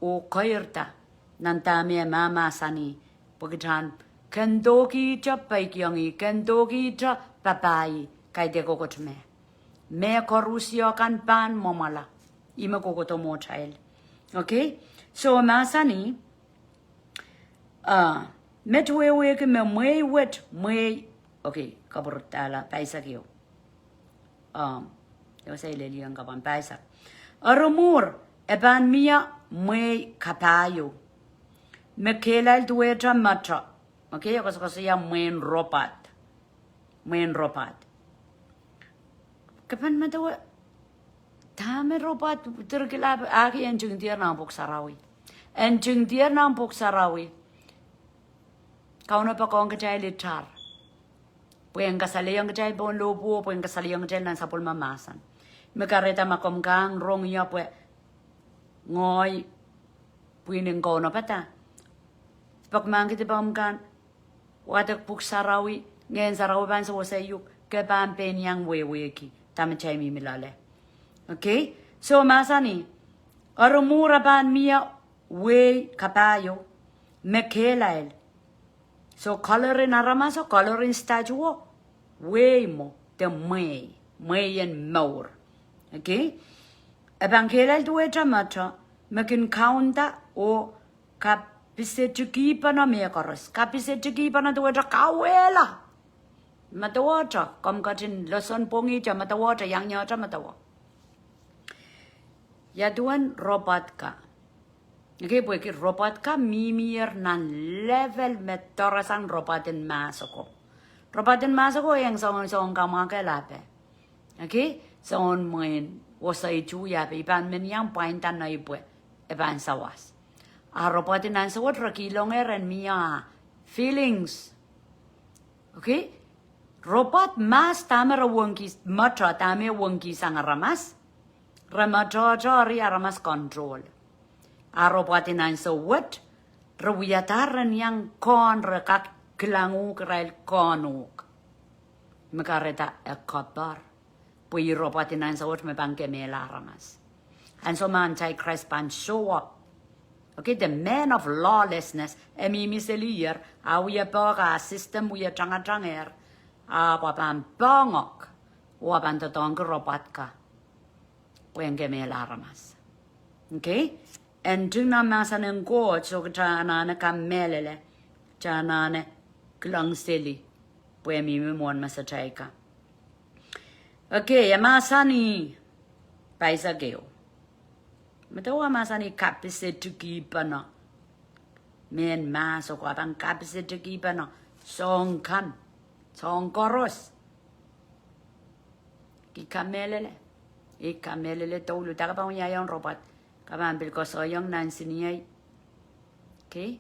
O kairta. Nantami mama sani. Pagkitan. Kendoki cha paikyongi. Kendoki cha papai. Kay de kokot me. Me korusyo kan pan momala. Ima kokoto mo child. Okay? So masani. Metwewe ke me mwe wet. Mwe. Okay. Kaburtala. Paisa kiyo. Yo say leli ang kapan paisa. Arumur. Eban mia mwe kapayo. Mekelal duetra matra. Okay, kasi ya mwen ropat. Mwen ropat. Kapan matawa? Tame ropat. Terkilap aki ang jungtiar ng Puksarawi. Ang jungtiar ng Puksarawi. Kauna pa kong kacay litar. Puweng kasaliyang kacay bon lobo. Puweng kasaliyang kacay ng sapul mamasan. Mekareta makomkang rong ya puwe. Ngoy. Puwining ko na pata. Pagmang kita pamkan. Watak Puksarawi. Ngayon sarawi ban sa wasayuk. Kapan penyang weweki. Tama chay mi milale. Okay? So masani. Arumura ban mia we kapayo. Mekelail. So colorin aramaso. Colorin statue. We mo. The may. May and more. Okay? Ebanghelal dueta mata makin kaunta o kapisetuki pana mekoros kapisetuki pana dueta kawela matawata kom katin loson pongi cha matawata yang nya cha matawa ya duan robot ka okay porque robot ka mimir nan level metorasan robotin masoko yang son kamake lape okay son moin wasai chu ya be ban men yang pain tan na ibu ban sawas a robotin nan sawat rakilonger and mia feelings okay robot mas tamara wonki matra tame wonki sang ramas ramatra jari ramas control a robotin nan sawat rawiyataran yang kon rekak kelangu kerel konuk makaretaekabar pui robotin nan sawat me bangke mela ramas and so man tai Christ ban show up okay the man of lawlessness emi miselier a we a system we changanger a papan bongok wa ban to tong robot ka wenge mela ramas okay and tuna masanen go so chana na kamelele chana ne klang seli pue mi mon masachaika okay yamasani paisa geo matawa masani kapisituki pana men maso ko abang kapisituki pana song kan song koros ki kamelele tolu ta pa unya yang robot kaman bil ko so yang nan siniyai okay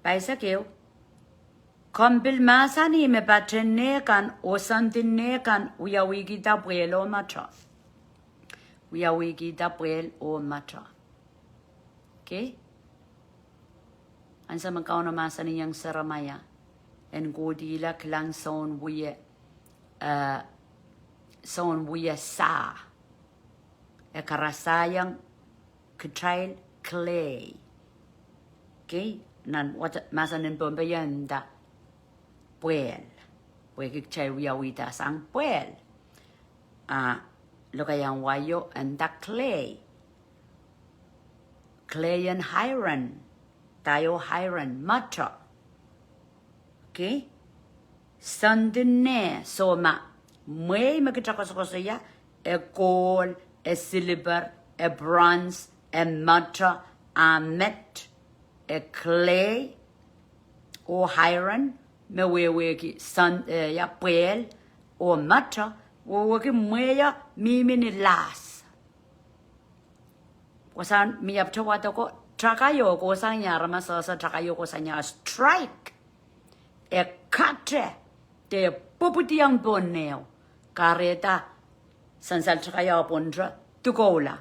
paisa geo kombil masani me patene kan osantine kan uya wigita puelo matra uya wigita puel o matra okay ansa makaw na masani yang saramaya en godila klang son wuya sa e karasayang ktrail clay okay nan wat masanin bombayan da puel puel chay wita sang puel lo kayang wayo and the clay and iron tayo iron matra okay sandine so ma may magkakasakasaya a gold a silver a bronze a matra a met a clay or iron me we ki san ya puel o matra wo ki meya mini las wasan mi ap tawa to ko trakayo ko sanya ramasa sa trakayo ko sanya strike e katre te poputiang boneo kareta sansal trakayo pondra tukola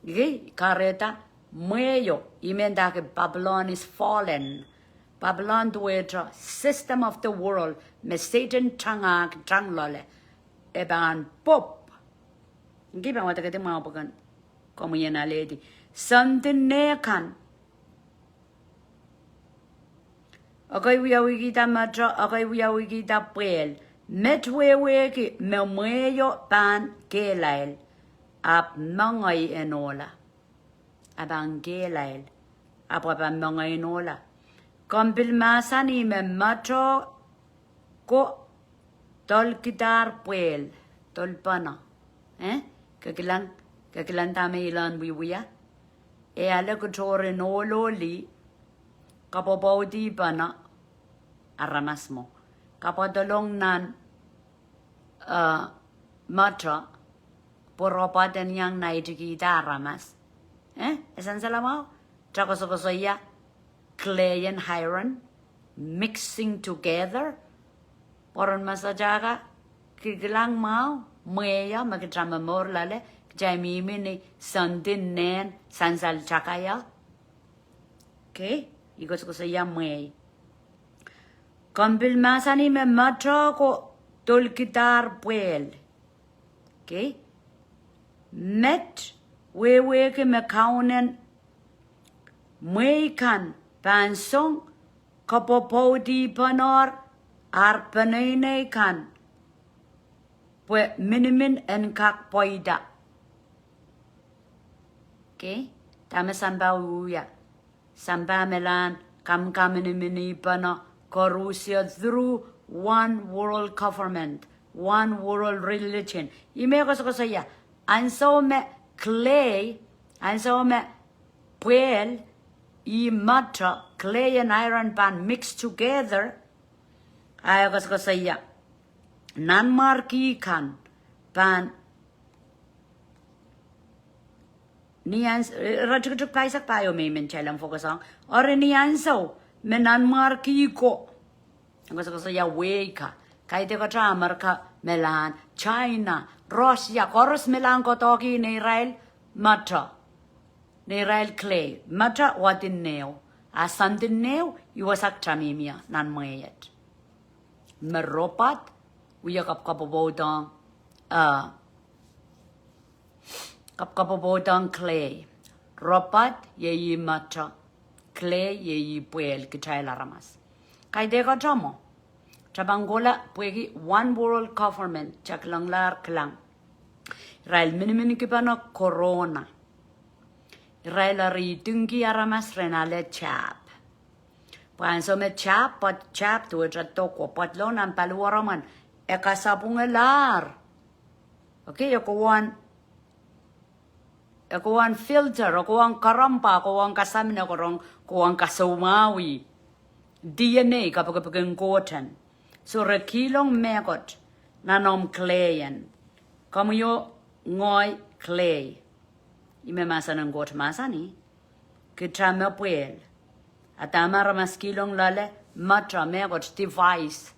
ge kareta mueyo imenda ke Babylon is fallen Babylon duetra system of the world me Satan tangak tranglole eban pop giba wata kete ma pagan como yena lady something ne kan okay we are wigita matra okay we are wigita pel metwe weki me mueyo pan kelail ap mangai enola abang kelail ap mangai enola kombil masani me matro ko tol kitar puel tol pana kakilan tame ilan wiya e ala ko tore no loli kapopodi pana aramas mo kapodolong nan matra poropaten yang naitiki aramas esan salama trakosokosoya clay and iron mixing together poron masajaga kigilang mau meya magitrama morlale jami mini sandin nen sansal chakaya okay igos ko saya mei kombil masani me matra ko tolkitar puel okay met we ke me kaunen mei kan pansong kapopodi panor arpanene kan Pues minimin en kak poida. Okay? Tama samba uya. Samba melan kam mini pana korusia through one world government, one world religion. Ime ko saya. Anso me clay, anso me puel, I matra, clay and iron pan mixed together. Ayaw ko saya. Nan marki kan pan nians rajuk paisak tayo may menchelang focusang or nianso menan marki ko. Ang gusto ko saya way ka. Kahit ko tramar ka Milan, China, Russia, koros Milan ko toki ni Israel matra. Ni Israel clay. Matra watin neo. Asan din neo iwasak chamimia nan mayet. Meropat uya kapabodang clay. Ropat yeyi matra. Clay yeyi puel kitay laramas. Kay deka chamo. Chabangola puegi one world government chaklang lar klang. Israel minimin kipano corona. Israel ari tungi aramas renale chap. Panso me chap pot chap tu toko pot lonan paluaraman ekasapungelar. Okay, ako wan filter, ako wan karampa, ako wan kasamina ko wan kasaumawi. DNA kapag goten. So rekilong megot nanom clayen. Kamu yo ngoy clay. Ime masa ng got masa ni. Kita me puel. At amara maskilong lale matra megot device.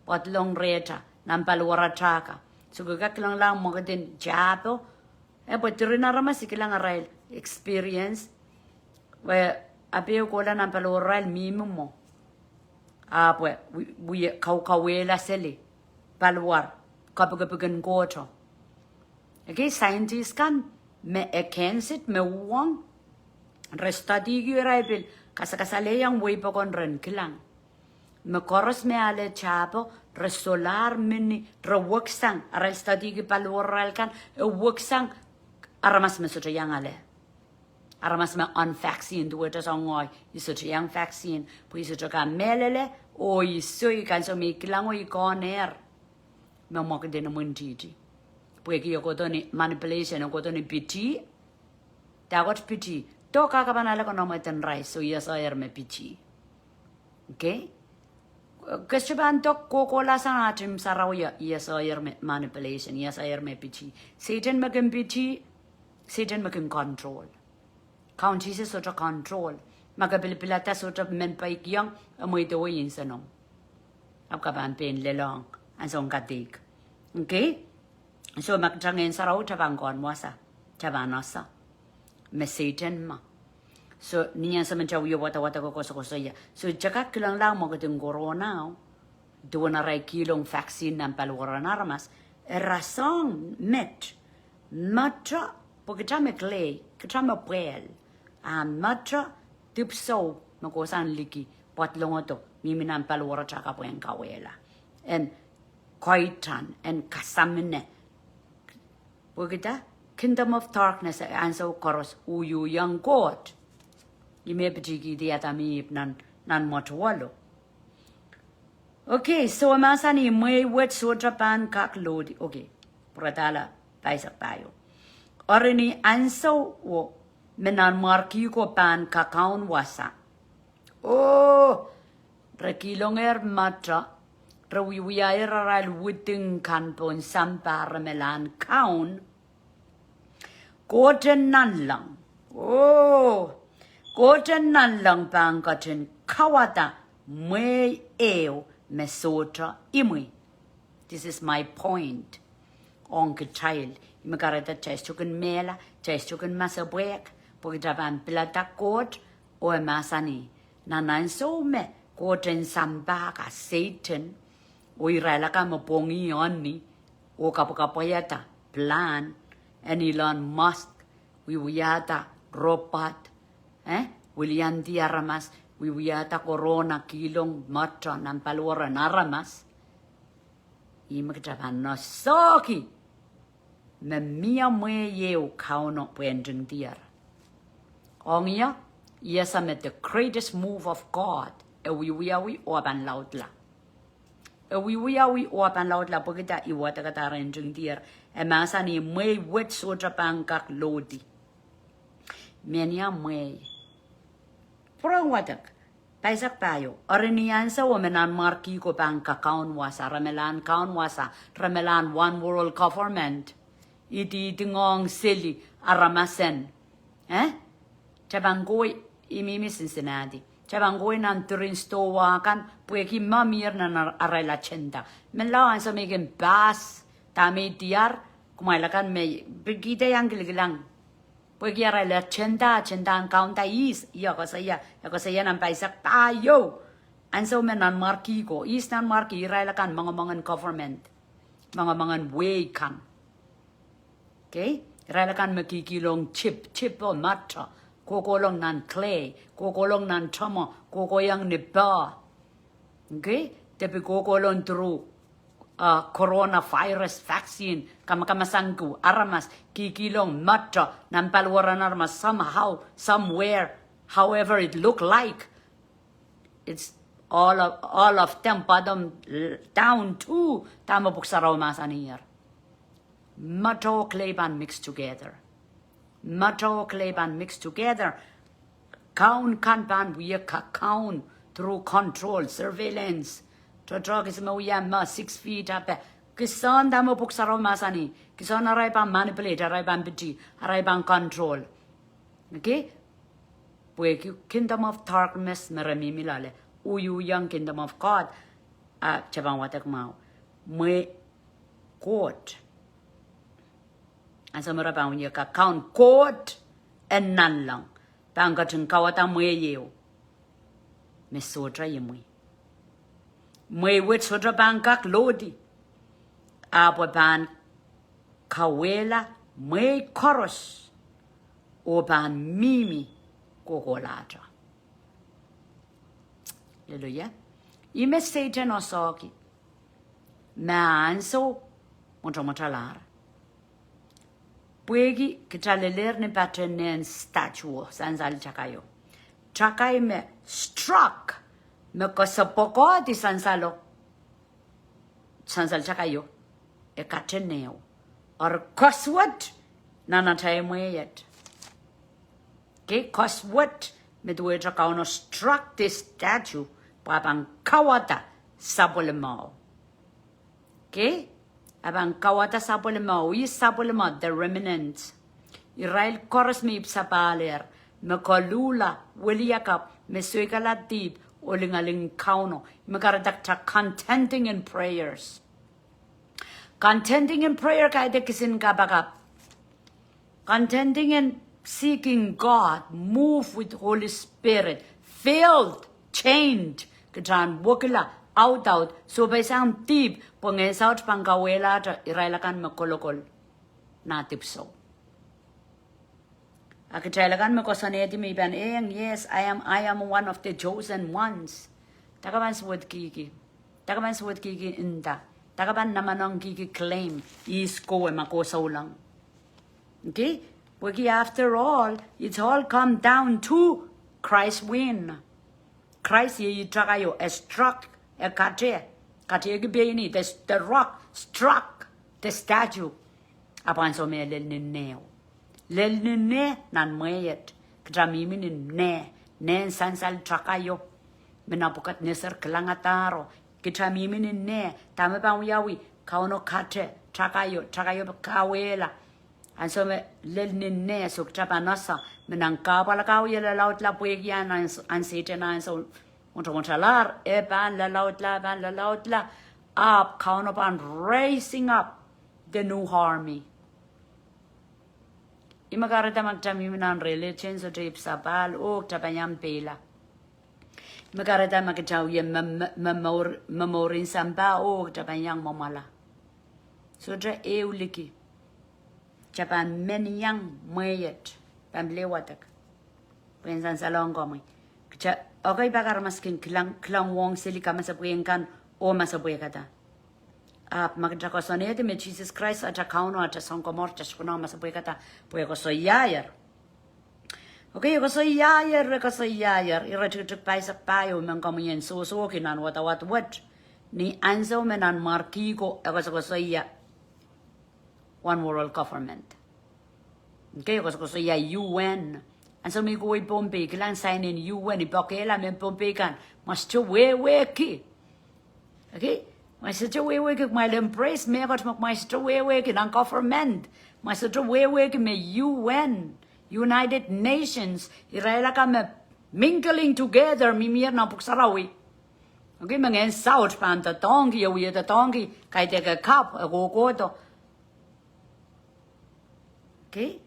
Patlong reta nampalwara chaka. So gagaklang lang mo din jato. But rinaramas ikilang arail experience. Where apio ko lang nampalwara mimo mo. Pues kawela seli palwar kapagan goto. Okay, scientists kan me ekensit me uang restadi girabil kasakasale yang way pa kon ren kilang. Me koros me ale chapo resolar mini rewoksang aral stadi gi palwar kan woksang aramas me soto yang ale. Aramas me on vaccine duweta songoy isoto yang vaccine po isoto ka melele o iso ikan so me kilang o ikoner me mok de no mundiji po ki ko to ni manipulation ko to ni piti ta got piti to ka ka banala ko no meten rai so yes ayer me piti okay Keshaban to ko la sang atim sarawya yes ayer me manipulation yes ayer me piti Satan makin piti Satan makin control County se sort of control. Magapilipilata sort of men paik young, a way to way in Sanom. Abkaban pain lelong, and so gatik. Okay? So Macjang and Sarau Tavangon wasa, Tavanasa. Me Satan ma. So Nian Samacha, you what a So Jacak Kilang Lang Mogatin Goro now, doing a kilong vaccine and Palwaranaramas, a rasong met. Matra, Pocatame clay, Katama well. Matra tipso makosan liki pot longoto miminan palwara chaka po yang kawela and koitan and kasamine pogita kingdom of darkness and so koros uyu yang god ime pijigi diatami nan motwalo okay so masani may wet so Japan kak lodi okay pratala paisa tayo orini anso wo menan marki ko pan kakaun wasa. Oh, rekilonger matra, rewiwiairal wuting kan pon sampar melan kaun. Goten nan lang. Oh, goten nan lang pan katin kawata may eo mesotra imui. This is my point. Onke child, imakarata chestukan mela, chestukan masabwek. Pagdaban pilata kot o masani nanan so me koten samba ka Satan o irala ka mapongi oni o kapakapayata plan and Elon Musk wiwiyata ropat William Diaramas wiwiyata corona kilong matra ng palwara naramas Japan no soki. Me mia mwe yeo kauno puenjing dear. Ongia, yes, I met the greatest move of God. We open loudla. We open loudla pokita iwata katarenjing dear. E masani mwe wet soja pankak lodi. Menia mwe. Pro watak. Paisak tayo. Orinian sa womenan marki ko banka kaun wasa. Ramelan one world government. Iti tingong sili aramasen. Chabangoi imimi Cincinnati. Chabangoi nan turin stowa kan pueki mamir na arela chenda. Melawan sa megin bas tami tiar kumailakan me bigita yang giligilang. Pueki arela chenda ang kaunta is yako saya nan paisak tayo. Anso menan marki ko is nan marki irailakan mga government. Mga way kan. Okay? Irailakan makikilong chip o matcha. Kokolong nan clay, kokolong nan chamo, kokoyang nipa. Okay? Tapi kokolong through coronavirus vaccine, kamakamasangku, aramas, kikilong matcha, nampalwaran armas somehow, somewhere, however it look like. It's all of them bottom down to tamabuksaraw masaniyar. Matcha clay ban mixed together. Matcha clay ban mixed together. Kaun kan ban we kaun through control, surveillance. Totrok is ma 6 feet up. Kisan damo buksaro masani. Kisan aray ban manipulate, aray ban biti, aray ban control. Okay? Pueki kingdom of darkness merami milale. Uyu yang kingdom of God. Chabang watak mau. Me court. Ang sa marabang niya ka count court and nan lang. Tangka chung kawata mwe yeo. Me sotra yemwe. Mwe wet sotra bangkak lodi. Apo ban kawela mwe koros. O ban mimi kokolata. Hallelujah. Ime stage no soki. Manso motomotalara. Puegi kitaleler ne patrenen statue sansal chakayo. Chakai me struck me kosapoko di sansalo. Sansal chakayo. E kateneo. Or coswat nanatay mo yet. Okay, coswat me duwe chakao no struck this statue papang kawata sabolemo. Okay? Abang kawata sapolemo, is sapolemo, the remnants. Israel koros me ipsapaler, me kolula, wiliakap, me suikalatib, ulingaling kauno, me karadakta contending in prayers. Contending in prayer kaya kisin kabakap. Contending and seeking God, move with Holy Spirit, filled, chained, kajan wokila, out, so by some deep, pongesaut pangkawela irailakan makolokol natip so. Akitailakan makosaneti mi ban yes, I am one of the chosen ones. Takaban swat kiki inda. Takaban namanong kiki claim isko e makosaw lang. Okay? Porque after all, it's all come down to Christ win. Christ ye trakayo struck a kate gibeni the rock struck the statue upon so me lel nene nan mayet kramimi ne sansal trakayo menapukat neser kelangataro kitramimi ne tamabang yawi kauno kate trakayo kawela and so me lel nene so trapanasa menangka pala kawela laut la puegyan an satan and so Montalar, ban la lautla, up, count upon raising up the new army. Imagarata magtaminan religion so trip sapal o tapayam pela. Magarata magataw yem memorin samba o tapayang mamala. So dra euliki. Japan many young mayet, pamblewatak. Pensan salong gomi. Okay, bakar maskin klang wong sili ka masapuyen kan o masapuye kata. magdakosonete me Jesus Christ at account at sonko mortes kunama sa puekata pueko so yayer. Okay, ko so yayer iratuk paisa payo men komunyen so kinan what ni anzo menan markiko ko so ya one world government. Okay, ko so ya UN. And so me go with Bombay, can sign in UN, Ibokela, men Bombay can must to we ki. Okay? My sister we my embrace me got my sister we in government. My sister we me UN, United Nations, Iraela kame mingling together, mimir na puksarawi. Okay, mangen South pan the donkey, we the donkey, kai take a cup, a go. Okay?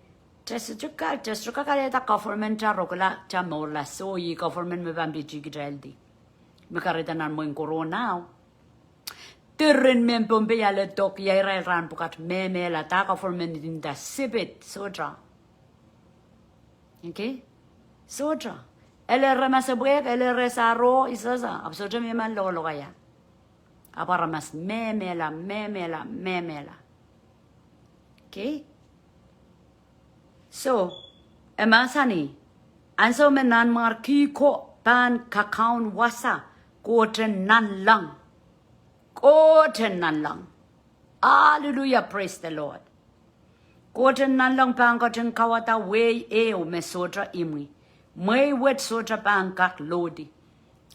Just kaya ta government cha rokla cha mola so yi government me bambi chigjaldi. Me karita nan mo in corona. Tirin men pompe ya le tok ya ran pukat me la ta government in da sibit soja. Okay? Soja. Ele remasabwek, ele resaro isaza. Absoja me man lolo kaya. Apara mas me la. Okay? So, emasani, anso menan marki ko pan kakaun wasa, koten nan lang. Hallelujah, praise the Lord. Koten nan lang pan koten kawata way eo me sotra imwi. May wet sotra pan kak lodi.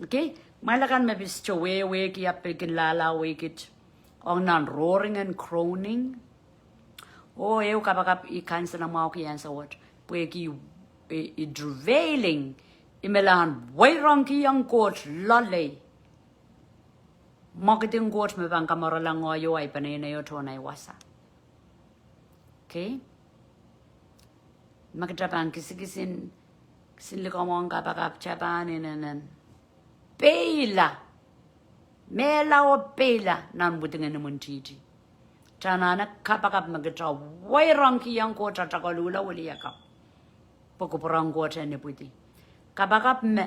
Okay? Malakan me bisto way ki apikin lala wekit. Ong nan roaring and croning. Oh, eu kapag i-cancel ang mga kiyan sa what? Pwede i-drivailing. Imelan, wairang kiyang coach, lolly. Marketing coach me bang kamara lang ngayo ay panay yo tonay wasa. Okay? Magdabang kisikisin likamong kapag chapan inanan. Pela. Mela o pela nan butingan naman Gigi. Chanana kapakap magatra wairang kiyang ko chatakalula wali yakap. Pagkuparang ko chane puti. Kapakap me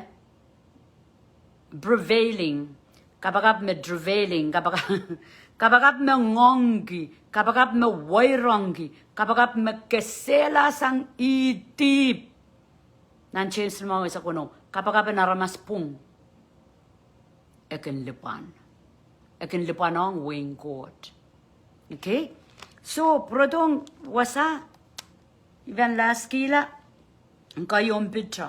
prevailing, kapakap me drivailing, kapakap me ngongi, kapakap me wairangi, kapakap me kesela sang itip. Nan change mo isa kuno. Kapakap naramas pung. Ekin lipan ang wing court. Okay? So, prodong wasa, even last kila, kayong picture.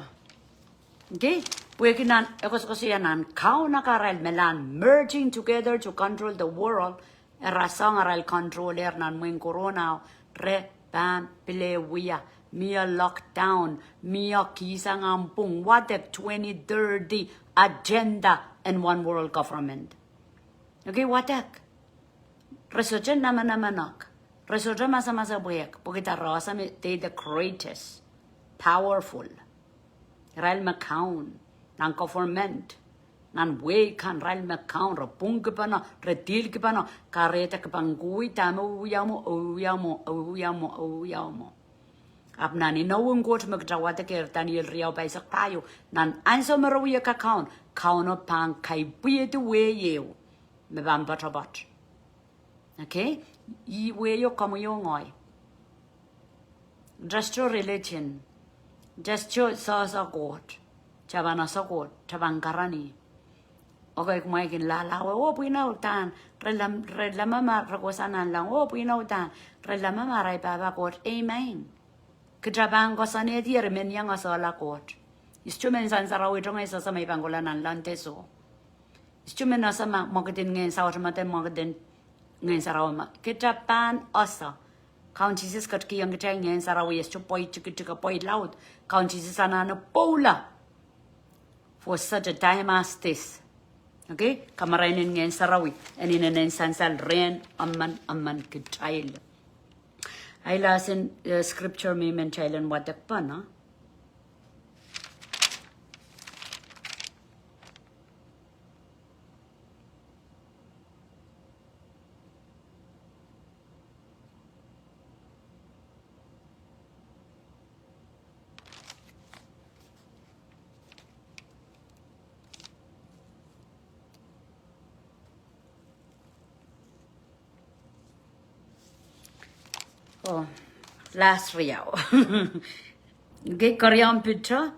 Okay? Pwede nan, ekos nan, kau nakaral melan, merging together to control the world, erasang aral controller nan mwing corona, bam, pile wiya, Mia lockdown, Mia kisang ampung, what the 2030 agenda and one world government. Okay, what the? Resource naman. Resource masa buyak. Pagkita rasa they the greatest, powerful. Rail McCown, ng government, ng way kan Rail McCown, rapung ka pa na, retil ka pa na, kareta ka pang gui, tamo, uyaw mo. Ap na ninawang coach magtawata kaya Daniel Riao pa isak tayo, nan anso marawia ka kauno pang kay buya tu weyew, mabambatrabat. Okay? Iweyo kamo yung ngoy. Just your religion. Just your sa God. Chabana sa God. Chabang karani. Okay, kumain lalawa. Oh, pinautan. Relamama rakosanan lang. Oh, pinautan. Relamama ray baba God. Amen. Kecabang ko sa netier men yang asala God. Istumen san sarawi jong isa sa may pangulanan lanteso. Istumen na sa magatin ngayon sa automaten magatin ngayon sa rawama. Kitapan asa. Kaun Jesus kat kiyang kitay ngayon sa rawi. Yes, chupoy chika poy loud. Kaun Jesus anana pola. For such a time as this. Okay? Kamarainin ngayon sa rawi. And inaninsan sa ren aman kitay. Ay lasin scripture may menchailan wadak pa na. Oh, last real. Get Korean picture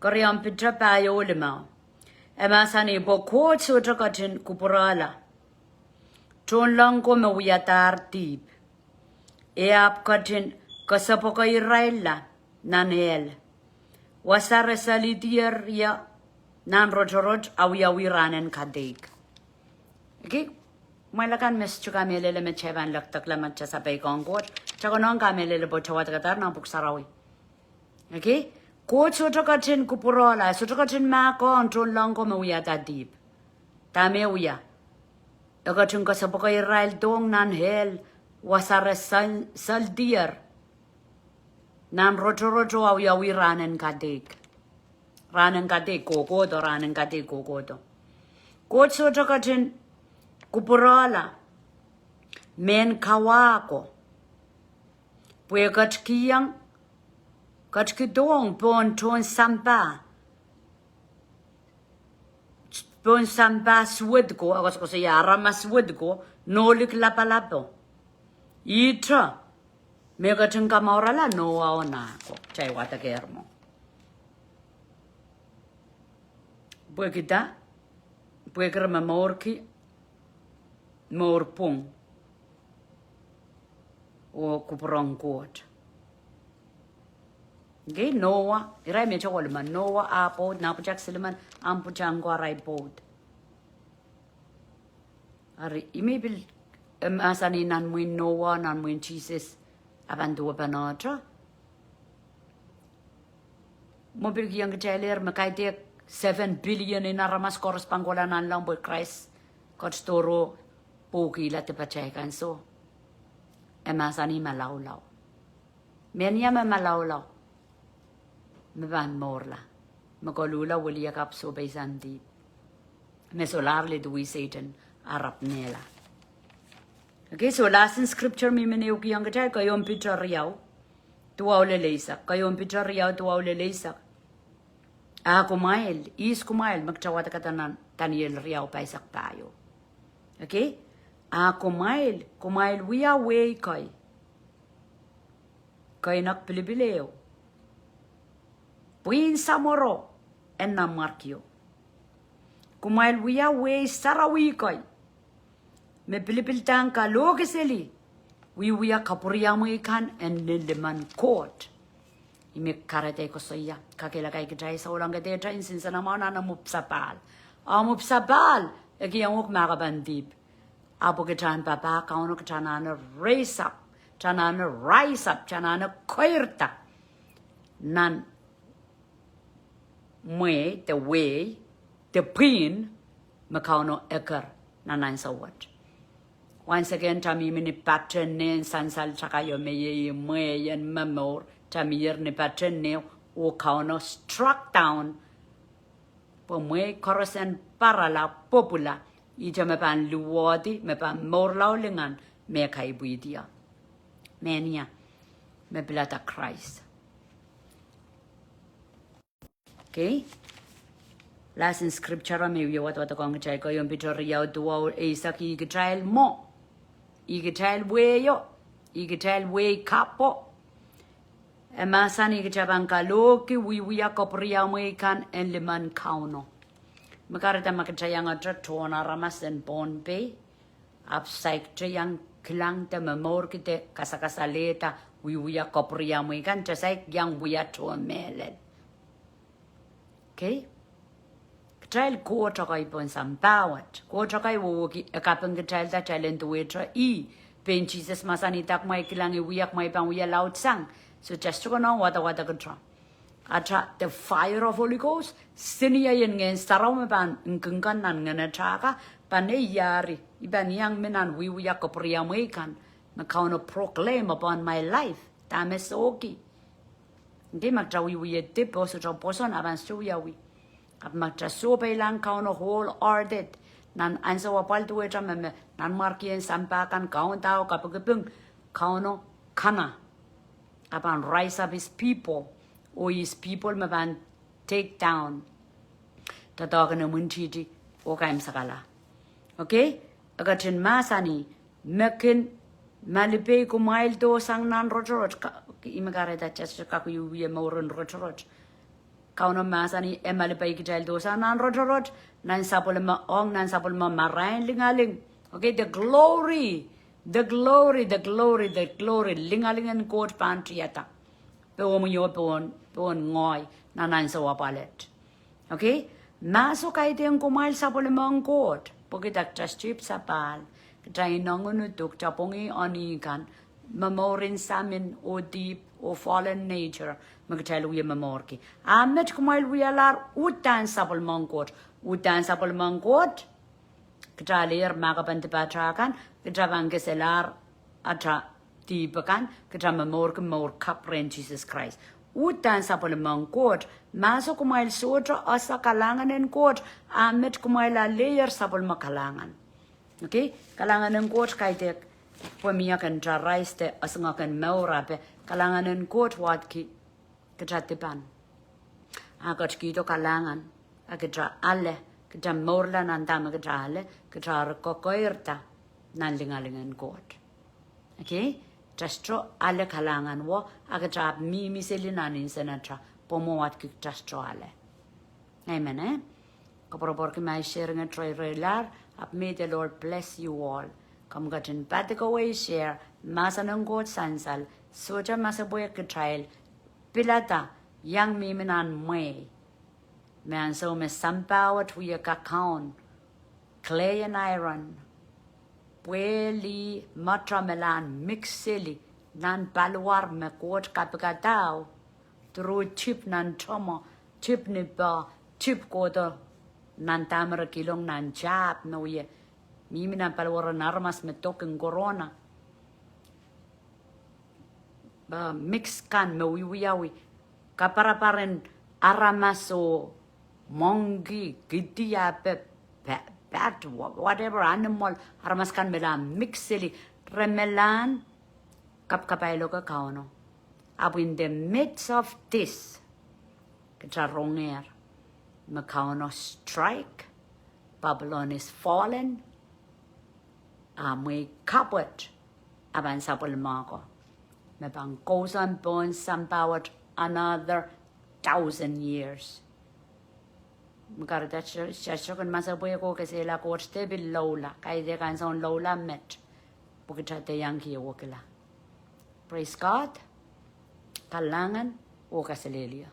by Olima. Emasani Boko Sotokatin Kupurala. Ton long come we atar deep. Eap cotton Kasapoka Iraila, Nanel. Wasara salidier ya nan rotorot awi ran and kadig. Okay? Malakan Miss Chukamele Mechevan Laktak Lamacha Sape Concord, Chagonon Camele Bochawatakatar Buksarawi. Okay? Coach Sotokatin Kupurola, Sotokatin Mako on Ton Longo Mawiata deep. Tamewia. Agatunka Sapoka Irail Dong Nan Hel, Wasara Sal deer. Nan roto awi ran and kadig. Ran and kadig gogodo, ran and kadig gogodo. Coach Sotokatin Kupurola. Men Kawako. Pue Gatkiang. Gatkidong bon ton samba. Bon samba swidgo, I was going to say Arama swidgo, no lik lapalapo. Itra. Megatunka morala no aonako. Chay watagermo. Buegida. Buegrama morki. Morpung. O kuprongkot. Okay, Noah. Iray mecha walman. Noah apod. Napujak siliman. Ampuchango aray pod. Ari, imebil. Asani nan muin Noah, nan muin Jesus. Abandu banatra. Mobil yang kecelir makaite 7 billion in aramas korrespongolan nan lang boy Christ. Kotstoro poki la te pacaikan so. Emasani malaulau. Menya me malaulau. Me van morla. Me kolula wili yakap so beisandi. Me solarle dui Satan arap nela. Okay, so last in scripture mi meneu ki yang kecai kayom picture riau. Tuau le leisak. Kayom picture riau tuau le leisak. Kumail. Is kumail. Magchawata katanan taniel riau paisak tayo. Okay? Kumail. Kumail we away kay. Kay nakpilibileo. Puin samoro. En namarkyo. Kumail we away sarawi kay. Me pilipiltan ka logiseli. We are kapuriamu ikan and niliman court. Ime karate ko saya. Kakila kay kitay sa ulang kadeta insinsa naman na mupsapal. Mupsapal. Egi ang makabandib. Apo kitan papa kauno kitanana raise up. Chanana rise up. Chanana koirta. Nan mwe the way the pin makauno ekar nanan sa what. Once again, tami mini pattern ne sansal chakayo meye mwe yan mamor tamir ne pattern ne o kauno struck down po mwe korosen parala popula ija me pan luwadi me pan morlaw lingan me kaibuidia menia me blata Christ. Okay? Last in scripture me what kong chay ko yung picture yaw duwa isak igitrail mo. Igitrail weyo. Igitrail we kapo. Emasan igitrabang kaloki wiya kopriya mo ikan en liman kauno. Makarita makachayang atra tona ramas en ponpe. Upside chayang kilang te memor kite kasakasaleta wiya kopriya mo ikan chasay yang wiya tuwa melel. Okay? Trail ko chakay pon sampawat. Ko chakay woki akapang trail ta challenge wetra pen Jesus masanitak may kilang iwiyak may pang wiya loud sang. So just to know wata katra. Atra the fire of Holy Ghost siniya yen ngen saraw me pan ngkengkan nan ngena chaka panayari iban yang menan wiya kopriya mo ikan makauno proclaim upon my life. Tames oki. Hindi magtrawi wiya tip o so person abans chuyawi. At magtrasobe lang kauno wholehearted. Nan ansa wapal tuwe trameme. Nan markien sampakan kaun tao kapagapung kauno kana. Apan rise up his people. O his people maban take down. Tatawagan na muntiti o kaim sakala. Okay? Agatin masani mekin Malipe kumail to sang nan rotorot imagare da chest kaku ye moron rotorot. Kauna masani emalipe kitel to sang nan rotorot nan sapulma ong nan sapulma marain lingaling. Okay, the glory lingaling and court pantriata. Pewom yo pewon ngoy nanan sa wapalet. Okay? Maso kay tiyang kumail sa pulimang court. Pagkitak trustip sa pal. Kitay nangunutuk tapongi anikan. Mamorin samin o deep o fallen nature. Magkatalo yung mamorki. Amet kumail wiyalar utan sa pulimang court. Utan sa pulimang court. Kitalir makapantipatrakan. Kitabang keselar atra tipakan. Kitamamor kumor kapren Jesus Christ. Utan sa pulimang court. Maso kumail sutra asa kalangan ng court. Amit kumail layer sa pulimang kalangan. Okay? Kalangan ng court kay tek. Pumiyakan traiste asa nga kan maurape. Kalangan ng court wat ki kajatipan. Akat kito kalangan. Akitra ale. Kita maurla nantama kitra ale. Kitra kokoirta. Nanlingalingan court. Okay? Trastro ale kalangan wo agatra mi selinanin senatra pomowat ki trastro ale. Amen eh? Kapropor ki mai sharing a try relar up may the Lord bless you all. Come got in patiko way share masanang god sansal soja masaboy ki trial pilata yang miminan mwe. Man so me sampawat we kakon clay and iron. Pueli matramelan mixili nan palwar me kot kapikatao tru chip nan tomo chip ni ba chip kodo nan tamara kilong nan chap no ye mimi nan palwar narmas me token corona ba mix kan me wiyawi kaparaparen aramaso mongi gidia pe bat whatever animal aramaskan melan mixili remelan kapkapailo ka kauno. Up in the midst of this kacharonger makauno strike Babylon is fallen may kaput aban sapul mako mabang kosan bon sampawat another 1,000 years. Magkarita siya kan masabuhay ko kasi la ko ste bil lola kaya de kan son lola met pagkatsa yang kiyo kila. Praise God. Kalangan o kasalilya.